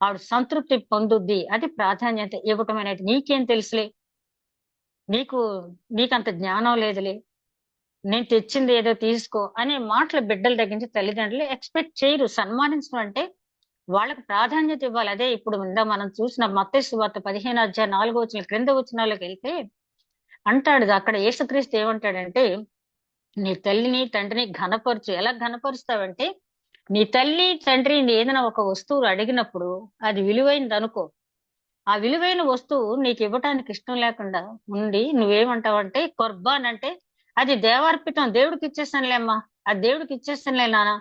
ఆవిడ సంతృప్తి పొందుద్ది. అది ప్రాధాన్యత ఇవ్వటం అనేది. నీకేం తెలుసులే, నీకు నీకంత జ్ఞానం లేదులే, నేను తెచ్చింది ఏదో తీసుకో అనే మాటలు బిడ్డల దగ్గర నుంచి తల్లిదండ్రులు ఎక్స్పెక్ట్ చేయరు. సన్మానించడం అంటే వాళ్ళకి ప్రాధాన్యత ఇవ్వాలి. అదే ఇప్పుడు మనం చూసిన మత్తయి సువార్త 15 అధ్యాయం 4 వచనం క్రింద వచనాల్లోకి వెళ్తే అంటాడు అక్కడ యేసుక్రీస్తు ఏమంటాడంటే, నీ తల్లిని తండ్రిని ఘనపరచు. ఎలా ఘనపరుస్తావంటే, నీ తల్లి తండ్రి ఏదైనా ఒక వస్తువు అడిగినప్పుడు అది విలువైనది అనుకో, ఆ విలువైన వస్తువు నీకు ఇవ్వటానికి ఇష్టం లేకుండా ఉండి నువ్వేమంటావంటే కుర్బాన్ అంటే అది దేవార్పితం, దేవుడికి ఇచ్చేసానులేమ్మా, అది దేవుడికి ఇచ్చేసానులే నాన్న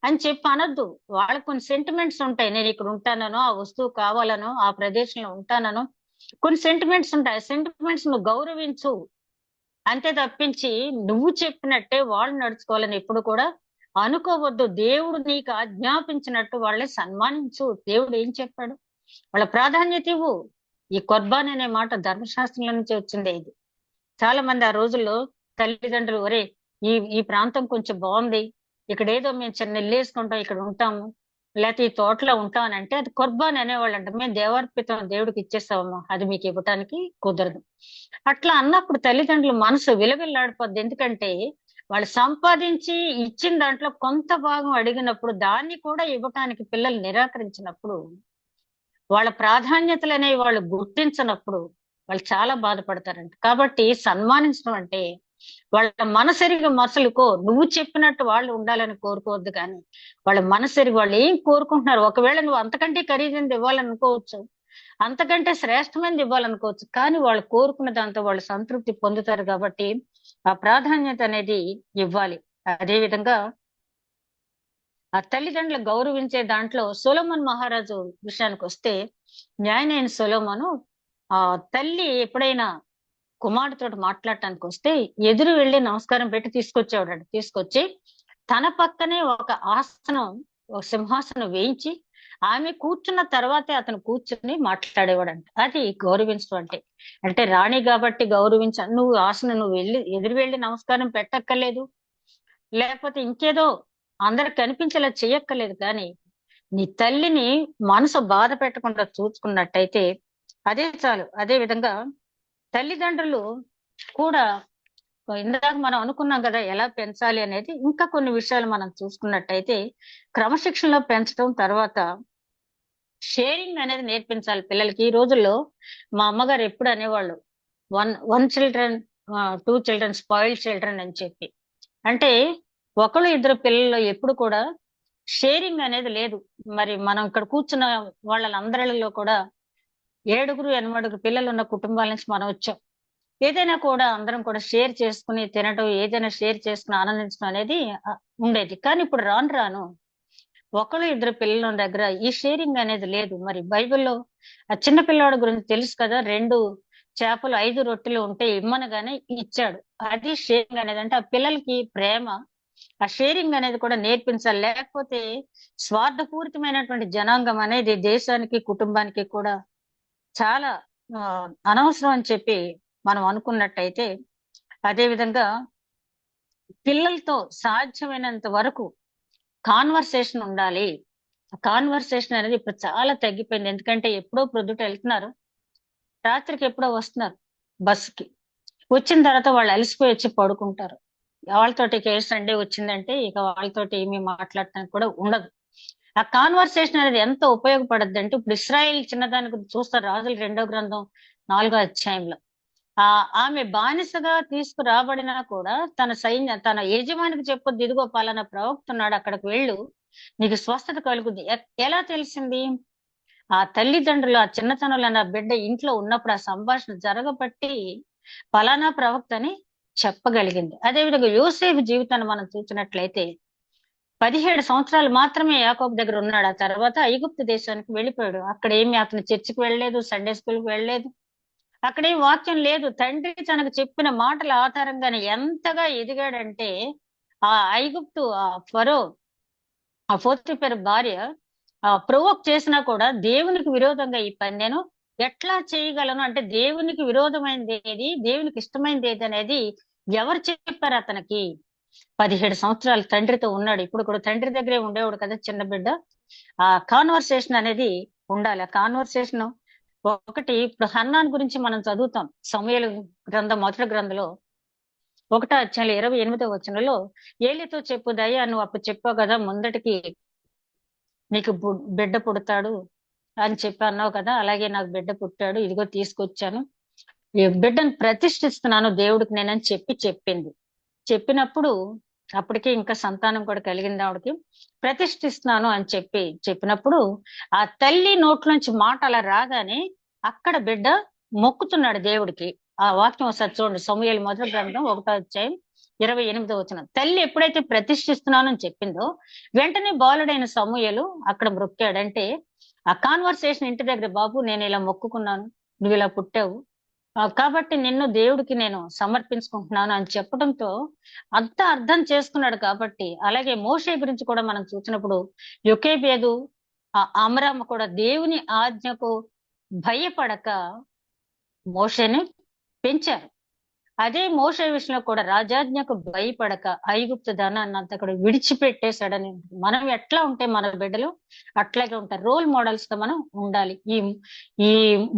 అని చెప్పి అనొద్దు. వాళ్ళకి కొన్ని సెంటిమెంట్స్ ఉంటాయి. నేను ఇక్కడ ఉంటానో, ఆ వస్తువు కావాలనో, ఆ ప్రదేశంలో ఉంటానో కొన్ని సెంటిమెంట్స్ ఉంటాయి. ఆ సెంటిమెంట్స్ నువ్వు గౌరవించు. అంతే తప్పించి నువ్వు చెప్పినట్టే వాళ్ళు నడుచుకోవాలని ఎప్పుడు కూడా అనుకోవద్దు. దేవుడు నీకు ఆజ్ఞాపించినట్టు వాళ్ళని సన్మానించు. దేవుడు ఏం చెప్పాడు? వాళ్ళ ప్రాధాన్యత ఇవ్వు. ఈ కుర్బాన్ అనే మాట ధర్మశాస్త్రంలో నుంచి వచ్చిందే ఇది. చాలా మంది ఆ రోజుల్లో తల్లిదండ్రులు, ఒరే ఈ ఈ ప్రాంతం కొంచెం బాగుంది, ఇక్కడ ఏదో మేము చిన్న ఇల్లు వేసుకుంటాం, ఇక్కడ ఉంటాము, లేకపోతే ఈ తోటలో ఉంటాం అని అంటే అది కుర్బాన్ అనేవాళ్ళు అంట. మేము దేవార్పితం, దేవుడికి ఇచ్చేస్తామమ్మా, అది మీకు ఇవ్వటానికి కుదరదు. అట్లా అన్నప్పుడు తల్లిదండ్రుల మనసు విలవిల్లాడిపోద్ది. ఎందుకంటే వాళ్ళు సంపాదించి ఇచ్చిన దాంట్లో కొంత భాగం అడిగినప్పుడు దాన్ని కూడా ఇవ్వటానికి పిల్లలు నిరాకరించినప్పుడు, వాళ్ళ ప్రాధాన్యతలు అనేవి వాళ్ళు గుర్తించనప్పుడు వాళ్ళు చాలా బాధపడతారంట. కాబట్టి సన్మానించడం అంటే వాళ్ళ మనసెరిగి మసలుకో. నువ్వు చెప్పినట్టు వాళ్ళు ఉండాలని కోరుకోవద్దు కానీ వాళ్ళ మనసెరిగి వాళ్ళు ఏం కోరుకుంటున్నారు. ఒకవేళ నువ్వు అంతకంటే ఖరీదైనది ఇవ్వాలనుకోవచ్చు, అంతకంటే శ్రేష్టమైనది ఇవ్వాలనుకోవచ్చు, కానీ వాళ్ళు కోరుకున్న దాంతో వాళ్ళు సంతృప్తి పొందుతారు. కాబట్టి ఆ ప్రాధాన్యత అనేది ఇవ్వాలి. అదే విధంగా ఆ తల్లిదండ్రులు గౌరవించే దాంట్లో సొలొమోన్ మహారాజు విషయానికి వస్తే, న్యాయనైన సొలొమోను ఆ తల్లి ఎప్పుడైనా కుమారుడితోటి మాట్లాడటానికి వస్తే ఎదురు వెళ్లి నమస్కారం పెట్టి తీసుకొచ్చేవాడు. తీసుకొచ్చి తన పక్కనే ఒక ఆసనం, ఒక సింహాసనం వేయించి ఆమె కూర్చున్న తర్వాతే అతను కూర్చుని మాట్లాడేవాడంట. అది గౌరవించడం అంటే. అంటే రాణి కాబట్టి గౌరవించ, నువ్వు ఆసన నువ్వు ఎదురు వెళ్ళి నమస్కారం పెట్టక్కర్లేదు, లేకపోతే ఇంకేదో అందరికి కనిపించేలా చెయ్యక్కర్లేదు, కానీ నీ తల్లిని మనసు బాధ పెట్టకుండా చూసుకున్నట్టయితే అదే చాలు. అదే విధంగా తల్లిదండ్రులు కూడా ఇందాక మనం అనుకున్నాం కదా ఎలా పెంచాలి అనేది, ఇంకా కొన్ని విషయాలు మనం చూసుకున్నట్టయితే క్రమశిక్షణలో పెంచడం, తర్వాత షేరింగ్ అనేది నేర్పించాలి పిల్లలకి. ఈ రోజుల్లో మా అమ్మగారు ఎప్పుడు అనేవాళ్ళు, one one children, two children spoiled children అని చెప్పి. అంటే ఒకళ్ళు ఇద్దరు పిల్లలు ఎప్పుడు కూడా షేరింగ్ అనేది లేదు. మరి మనం ఇక్కడ కూర్చున్న వాళ్ళందరిలో కూడా 7 8 పిల్లలు ఉన్న కుటుంబాల నుంచి మనం వచ్చాం. ఏదైనా కూడా అందరం కూడా షేర్ చేసుకుని తినడం, ఏదైనా షేర్ చేసుకుని ఆనందించడం అనేది ఉండేది. కానీ ఇప్పుడు రాను రాను ఒకళ్ళు ఇద్దరు పిల్లల దగ్గర ఈ షేరింగ్ అనేది లేదు. మరి బైబిల్లో ఆ చిన్న పిల్లవాడి గురించి తెలుసు కదా, 2 చేపలు 5 రొట్టెలు ఉంటే ఇమ్మనగానే ఇచ్చాడు. అది షేరింగ్ అనేది. అంటే ఆ పిల్లలకి ప్రేమ, ఆ షేరింగ్ అనేది కూడా నేర్పించాలి. లేకపోతే స్వార్థపూరితమైనటువంటి జనాంగం అనేది దేశానికి కుటుంబానికి కూడా చాలా అనవసరం అని చెప్పి మనం అనుకున్నట్టయితే, అదే విధంగా పిల్లలతో సాధ్యమైనంత వరకు కాన్వర్సేషన్ ఉండాలి. కాన్వర్సేషన్ అనేది ఇప్పుడు చాలా తగ్గిపోయింది. ఎందుకంటే ఎప్పుడో ప్రొద్దుట వెళ్తున్నారు, రాత్రికి ఎప్పుడో వస్తున్నారు బస్సుకి. వచ్చిన తర్వాత వాళ్ళు అలసిపోయి వచ్చి పడుకుంటారు. వాళ్ళతోటి సండే వచ్చిందంటే ఇక వాళ్ళతోటి ఏమీ మాట్లాడటానికి కూడా ఉండదు. ఆ కాన్వర్సేషన్ అనేది ఎంత ఉపయోగపడద్దు అంటే, ఇప్పుడు ఇస్రాయేల్ చిన్నదాని గురించి చూస్తారు రాజుల 2వ గ్రంథం 4వ అధ్యాయంలో. ఆమె బానిసగా తీసుకురాబడినా కూడా తన యజమానికి చెప్పొద్దు, ఇదిగో పలానా ప్రవక్త ఉన్నాడు, అక్కడికి వెళ్ళు, నీకు స్వస్థత కలుగుద్ది. ఎలా తెలిసింది? ఆ తల్లిదండ్రులు ఆ చిన్నతనంలో నా బిడ్డ ఇంట్లో ఉన్నప్పుడు ఆ సంభాషణ జరగబట్టి పలానా ప్రవక్త అని చెప్పగలిగింది. అదేవిధంగా యోసేపు జీవితాన్ని మనం చూసినట్లయితే 17 సంవత్సరాలు మాత్రమే యాకోబు దగ్గర ఉన్నాడు. ఆ తర్వాత ఐగుప్తు దేశానికి వెళ్ళిపోయాడు. అక్కడ ఏమి అతను చర్చికి వెళ్ళలేదు, సండే స్కూల్కి వెళ్ళలేదు, అక్కడేం వాక్యం లేదు. తండ్రి తనకు చెప్పిన మాటల ఆధారంగానే ఎంతగా ఎదిగాడంటే, ఆ ఐగుప్తు ఆ ఫరో, ఆ పోతిఫెర భార్య ప్రొవోక్ చేసినా కూడా దేవునికి విరోధంగా ఈ పని నేను ఎట్లా చేయగలను అంటే, దేవునికి విరోధమైనది ఏది, దేవునికి ఇష్టమైనది ఏది అనేది ఎవరు చెప్పారు అతనికి? 17 సంవత్సరాలు తండ్రితో ఉన్నాడు. ఇప్పుడు కూడా తండ్రి దగ్గరే ఉండేవాడు కదా చిన్న బిడ్డ. ఆ కాన్వర్సేషన్ అనేది ఉండాలి. ఆ కాన్వర్సేషన్ ఒకటి, ఇప్పుడు హన్నాన్ గురించి మనం చదువుతాం సమూయేలు గ్రంథం 1వ గ్రంథంలో 1వ అధ్యాయంలో 28వ వచనంలో, ఏలితో చెప్పు దయ్యా, నువ్వు అప్పుడు చెప్పావు కదా ముందటికి నీకు బిడ్డ పుడతాడు అని చెప్పి అన్నావు కదా, అలాగే నాకు బిడ్డ పుట్టాడు, ఇదిగో తీసుకొచ్చాను, ఈ బిడ్డను ప్రతిష్ఠిస్తున్నాను దేవుడికి నేనని చెప్పింది. చెప్పినప్పుడు అప్పటికే ఇంకా సంతానం కూడా కలిగింది ఆవిడకి. ప్రతిష్ఠిస్తున్నాను అని చెప్పినప్పుడు ఆ తల్లి నోట్లోంచి మాట అలా రాగానే అక్కడ బిడ్డ మొక్కుతున్నాడు దేవుడికి. ఆ వాక్యం ఒకసారి చూడండి, సమూయేలు 1వ గ్రంథం 1వ అధ్యాయం 28వ వచనం. తల్లి ఎప్పుడైతే ప్రతిష్ఠిస్తున్నాను అని చెప్పిందో వెంటనే బాలుడైన సమూయేలు అక్కడ మొక్కాడంటే, ఆ కాన్వర్సేషన్ ఇంటి దగ్గర, బాబు నేను ఇలా మొక్కుకున్నాను, నువ్వు ఇలా పుట్టావు, కాబట్టి నిన్ను దేవుడికి నేను సమర్పించుకుంటున్నాను అని చెప్పడంతో అంతా అర్థం చేసుకున్నాడు. కాబట్టి అలాగే మోషే గురించి కూడా మనం చూసినప్పుడు యొకేబేదు, అమరామ కూడా దేవుని ఆజ్ఞకు భయపడక మోషేని పెంచారు. అదే మోషే విషయంలో కూడా రాజాజ్ఞకు భయపడక ఐగుప్తు ధనాన్ని అంతా కూడా విడిచిపెట్టేశాడని. మనం ఎట్లా ఉంటే మన బిడ్డలు అట్లాగే ఉంటారు. రోల్ మోడల్స్ గా మనం ఉండాలి. ఈ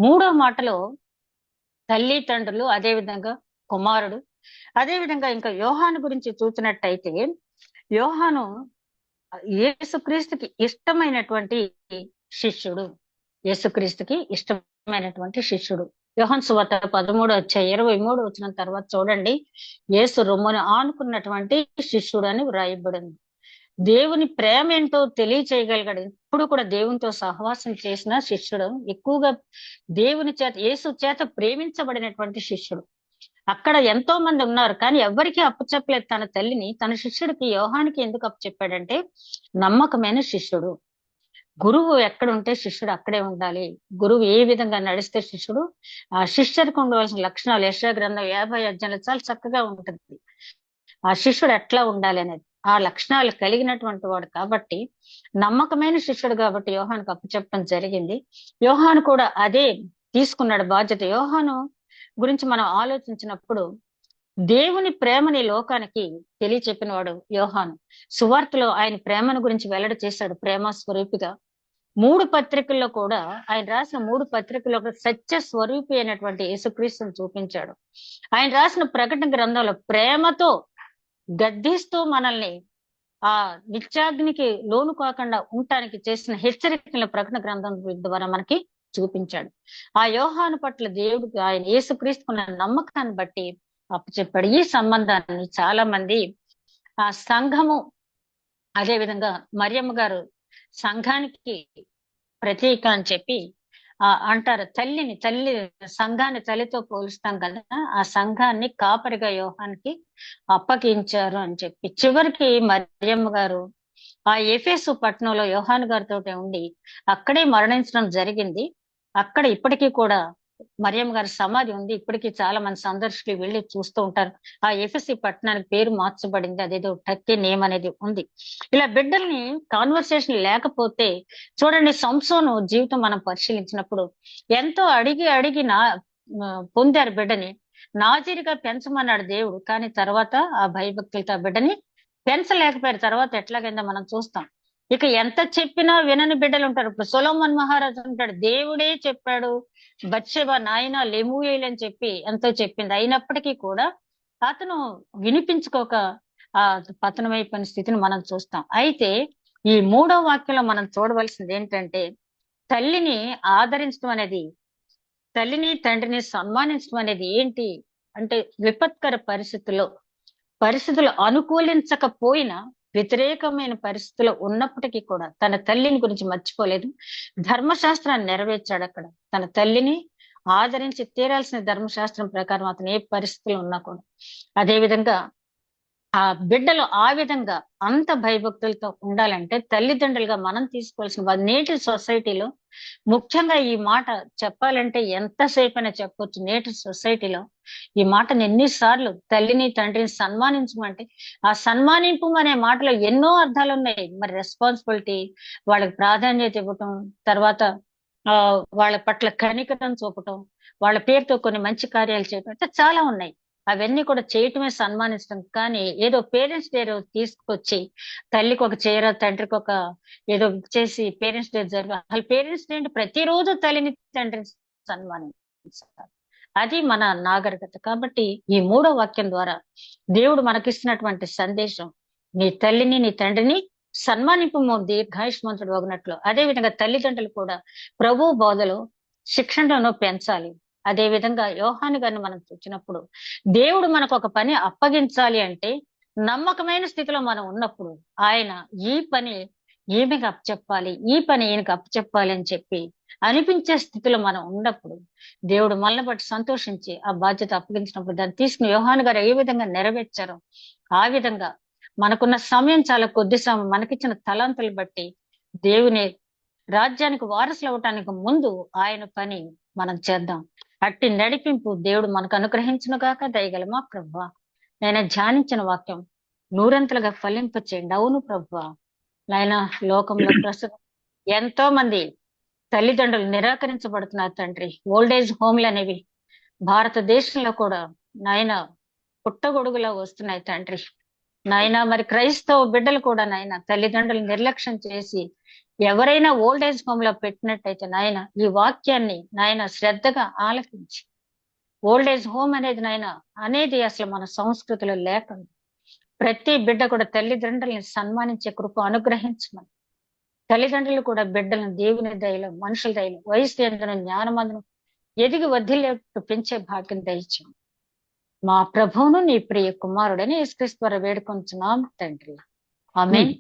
3వ మాటలో తల్లిదండ్రులు, అదే విధంగా కుమారుడు, అదే విధంగా ఇంకా యోహాను గురించి చూసినట్టయితే, యోహాను యేసుక్రీస్తుకి ఇష్టమైనటువంటి శిష్యుడు. యేసుక్రీస్తుకి ఇష్టమైనటువంటి శిష్యుడు. యోహాను సువార్త 13వ అధ్యాయం 23వ వచనం తర్వాత చూడండి, యేసు రొమ్మును ఆనుకున్నటువంటి శిష్యుడు అని వ్రాయబడింది. దేవుని ప్రేమ ఏంటో తెలియచేయగలిగాడు. ఇప్పుడు కూడా దేవునితో సహవాసం చేసిన శిష్యుడు, ఎక్కువగా దేవుని చేత, యేసు చేత ప్రేమించబడినటువంటి శిష్యుడు. అక్కడ ఎంతో మంది ఉన్నారు, కానీ ఎవరికి అప్పచెప్పలేదు తన తల్లిని. తన శిష్యుడికి యోహానికి ఎందుకు అప్పచెప్పాడంటే, నమ్మకమైన శిష్యుడు. గురువు ఎక్కడుంటే శిష్యుడు అక్కడే ఉండాలి. గురువు ఏ విధంగా నడిస్తే శిష్యుడు, ఆ శిష్యుడికి ఉండవలసిన లక్షణాలు యెషయా గ్రంథం 50 అధ్యాయంలో చాలా చక్కగా ఉంటుంది. ఆ శిష్యుడు ఎట్లా ఉండాలి అనేది. ఆ లక్షణాలు కలిగినటువంటి వాడు కాబట్టి, నమ్మకమైన శిష్యుడు కాబట్టి యోహానుకు అప్పచెప్పడం జరిగింది. యోహాను కూడా అదే తీసుకున్నాడు బాధ్యత. యోహాను గురించి మనం ఆలోచించినప్పుడు దేవుని ప్రేమని లోకానికి తెలియచెప్పినవాడు యోహాను. సువార్తలో ఆయన ప్రేమను గురించి వెల్లడి చేశాడు ప్రేమ స్వరూపిగా. 3 పత్రికల్లో కూడా ఆయన రాసిన 3 పత్రికల్లో కూడా సత్య స్వరూపి అయినటువంటి యేసుక్రీస్తుని చూపించాడు. ఆయన రాసిన ప్రకటన గ్రంథంలో ప్రేమతో గద్దిస్తూ మనల్ని ఆ నిత్యాగ్నికి లోను కాకుండా ఉండటానికి చేసిన హెచ్చరికల ప్రకటన గ్రంథం ద్వారా మనకి చూపించాడు. ఆ యోహాను పట్ల దేవుడు ఆయన యేసుక్రీస్తుకున్న నమ్మకాన్ని బట్టి అప్పచెప్పాడు. ఈ సంబంధాన్ని చాలా మంది ఆ సంఘము, అదే విధంగా మరియమ్మ గారు సంఘానికి ప్రతీక అని చెప్పి అంటారు. తల్లి సంఘాన్ని తల్లితో పోలుస్తాం కదా, ఆ సంఘాన్ని కాపరిగా యోహానికి అప్పగించారు అని చెప్పి చివరికి మరియమ్మ గారు ఆ ఎఫెసు పట్టణంలో యోహాను గారితో ఉండి అక్కడే మరణించడం జరిగింది. అక్కడ ఇప్పటికీ కూడా మరియమ్మ గారి సమాధి ఉంది. ఇప్పటికీ చాలా మంది సందర్శకులు వెళ్ళి చూస్తూ ఉంటారు. ఆ ఎఫెసి పట్టణానికి పేరు మార్చబడింది, అదేదో టర్కీ నేమ్ అనేది ఉంది. ఇలా బిడ్డల్ని కాన్వర్సేషన్ లేకపోతే చూడండి, సంసోను జీవితం మనం పరిశీలించినప్పుడు ఎంతో అడిగి పొందారు బిడ్డని. నాజీరిగా పెంచమన్నాడు దేవుడు, కానీ తర్వాత ఆ భయభక్తులతో ఆ బిడ్డని పెంచలేకపోయారు. తర్వాత ఎట్లాగైందో మనం చూస్తాం. ఇక ఎంత చెప్పినా వినని బిడ్డలు ఉంటారు. ఇప్పుడు సొలొమోన్ మహారాజు ఉంటాడు, దేవుడే చెప్పాడు బత్షెబ నాయన లెమూయేలు అని చెప్పి ఎంతో చెప్పింది, అయినప్పటికీ కూడా అతను వినిపించుకోక ఆ పతనమైపోయిన స్థితిని మనం చూస్తాం. అయితే ఈ 3వ వాక్యంలో మనం చూడవలసింది ఏంటంటే, తల్లిని ఆదరించడం అనేది, తల్లిని తండ్రిని సన్మానించడం అనేది ఏంటి అంటే, విపత్కర పరిస్థితులు అనుకూలించకపోయినా, వ్యతిరేకమైన పరిస్థితులు ఉన్నప్పటికీ కూడా తన తల్లిని గురించి మర్చిపోలేదు. ధర్మశాస్త్రాన్ని నెరవేర్చాడు. అక్కడ తన తల్లిని ఆదరించి తీరాల్సిన ధర్మశాస్త్రం ప్రకారం అతను ఏ పరిస్థితులు ఉన్నా కూడా. అదే విధంగా ఆ బిడ్డలు ఆ విధంగా అంత భయభక్తులతో ఉండాలంటే తల్లిదండ్రులుగా మనం తీసుకోవాల్సిన నేటి సొసైటీలో, ముఖ్యంగా ఈ మాట చెప్పాలంటే ఎంతసేపు అయినా చెప్పొచ్చు. నేటి సొసైటీలో ఈ మాటను ఎన్నిసార్లు తల్లిని తండ్రిని సన్మానించమంటే, ఆ సన్మానింపు అనే మాటలో ఎన్నో అర్థాలు ఉన్నాయి. మరి రెస్పాన్సిబిలిటీ, వాళ్ళకి ప్రాధాన్యత ఇవ్వటం, తర్వాత వాళ్ళ పట్ల కనికరం చూపటం, వాళ్ళ పేరుతో కొన్ని మంచి కార్యాలు చేయటం, అంటే చాలా ఉన్నాయి. అవన్నీ కూడా చేయటమే సన్మానించడం. కానీ ఏదో పేరెంట్స్ డే రోజు తీసుకొచ్చి తల్లికి ఒక చీర, తండ్రికి ఒక ఏదో చేసి పేరెంట్స్ డే అసలు పేరెంట్స్ డే అంటే ప్రతిరోజు తల్లిని తండ్రిని సన్మానించాలి. అది మన నాగరికత. కాబట్టి ఈ 3వ వాక్యం ద్వారా దేవుడు మనకిస్తున్నటువంటి సందేశం, నీ తల్లిని నీ తండ్రిని సన్మానింపు, దీర్ఘాయుష్మంతుడు వగినట్లు. అదే విధంగా తల్లిదండ్రులు కూడా ప్రభు బోధలు శిక్షణను పెంచాలి. అదే విధంగా యోహాను గారిని మనం చూసినప్పుడు, దేవుడు మనకు ఒక పని అప్పగించాలి అంటే నమ్మకమైన స్థితిలో మనం ఉన్నప్పుడు ఆయన ఈ పని ఈమెకి అప్పచెప్పాలి, ఈ పని ఈయనకి అప్పచెప్పాలి అని చెప్పి అనిపించే స్థితిలో మనం ఉన్నప్పుడు దేవుడు మనల్ని బట్టి సంతోషించి ఆ బాధ్యత అప్పగించినప్పుడు దాన్ని తీసుకుని యోహాను గారు ఏ విధంగా నెరవేర్చారో ఆ విధంగా మనకున్న సమయం చాలా కొద్ది సమయం, మనకిచ్చిన తలాంతులు బట్టి దేవుని రాజ్యానికి వారసులు అవటానికి ముందు ఆయన పని మనం చేద్దాం. అట్టి నడిపింపు దేవుడు మనకు అనుగ్రహించును గాక. దయగల మా ప్రభువా, నేను ధ్యానించిన వాక్యం నూరంతలుగా ఫలింప చేయండి. అవును ప్రభువా, నాయన లోకంలో ప్రస్తుతం ఎంతో మంది తల్లిదండ్రులు నిరాకరించబడుతున్నారు తండ్రి. ఓల్డేజ్ హోమ్లు అనేవి భారతదేశంలో కూడా నాయన పుట్టగొడుగులా వస్తున్నాయి తండ్రి. నాయన మరి క్రైస్తవ బిడ్డలు కూడా నాయన తల్లిదండ్రులు నిర్లక్ష్యం చేసి ఎవరైనా ఓల్డేజ్ హోమ్ లో పెట్టినట్టయితే నాయన ఈ వాక్యాన్ని నాయన శ్రద్ధగా ఆలకించి, ఓల్డేజ్ హోమ్ అనేది నాయన అనేది అసలు మన సంస్కృతిలో లేకుండా ప్రతి బిడ్డ కూడా తల్లిదండ్రుల్ని సన్మానించే కృప అనుగ్రహించమని, తల్లిదండ్రులు కూడా బిడ్డలను దేవుని దయలో, మనుషుల దయలో, వయసు ఎందను జ్ఞానమందును ఎదిగి వదిలేట్టు పెంచే భాగ్యం దయచు. మా ప్రభువును నీ ప్రియ కుమారుడని యేసుక్రీస్తు ద్వారా వేడుకొంచున్నాం తండ్రి. ఆమేన్.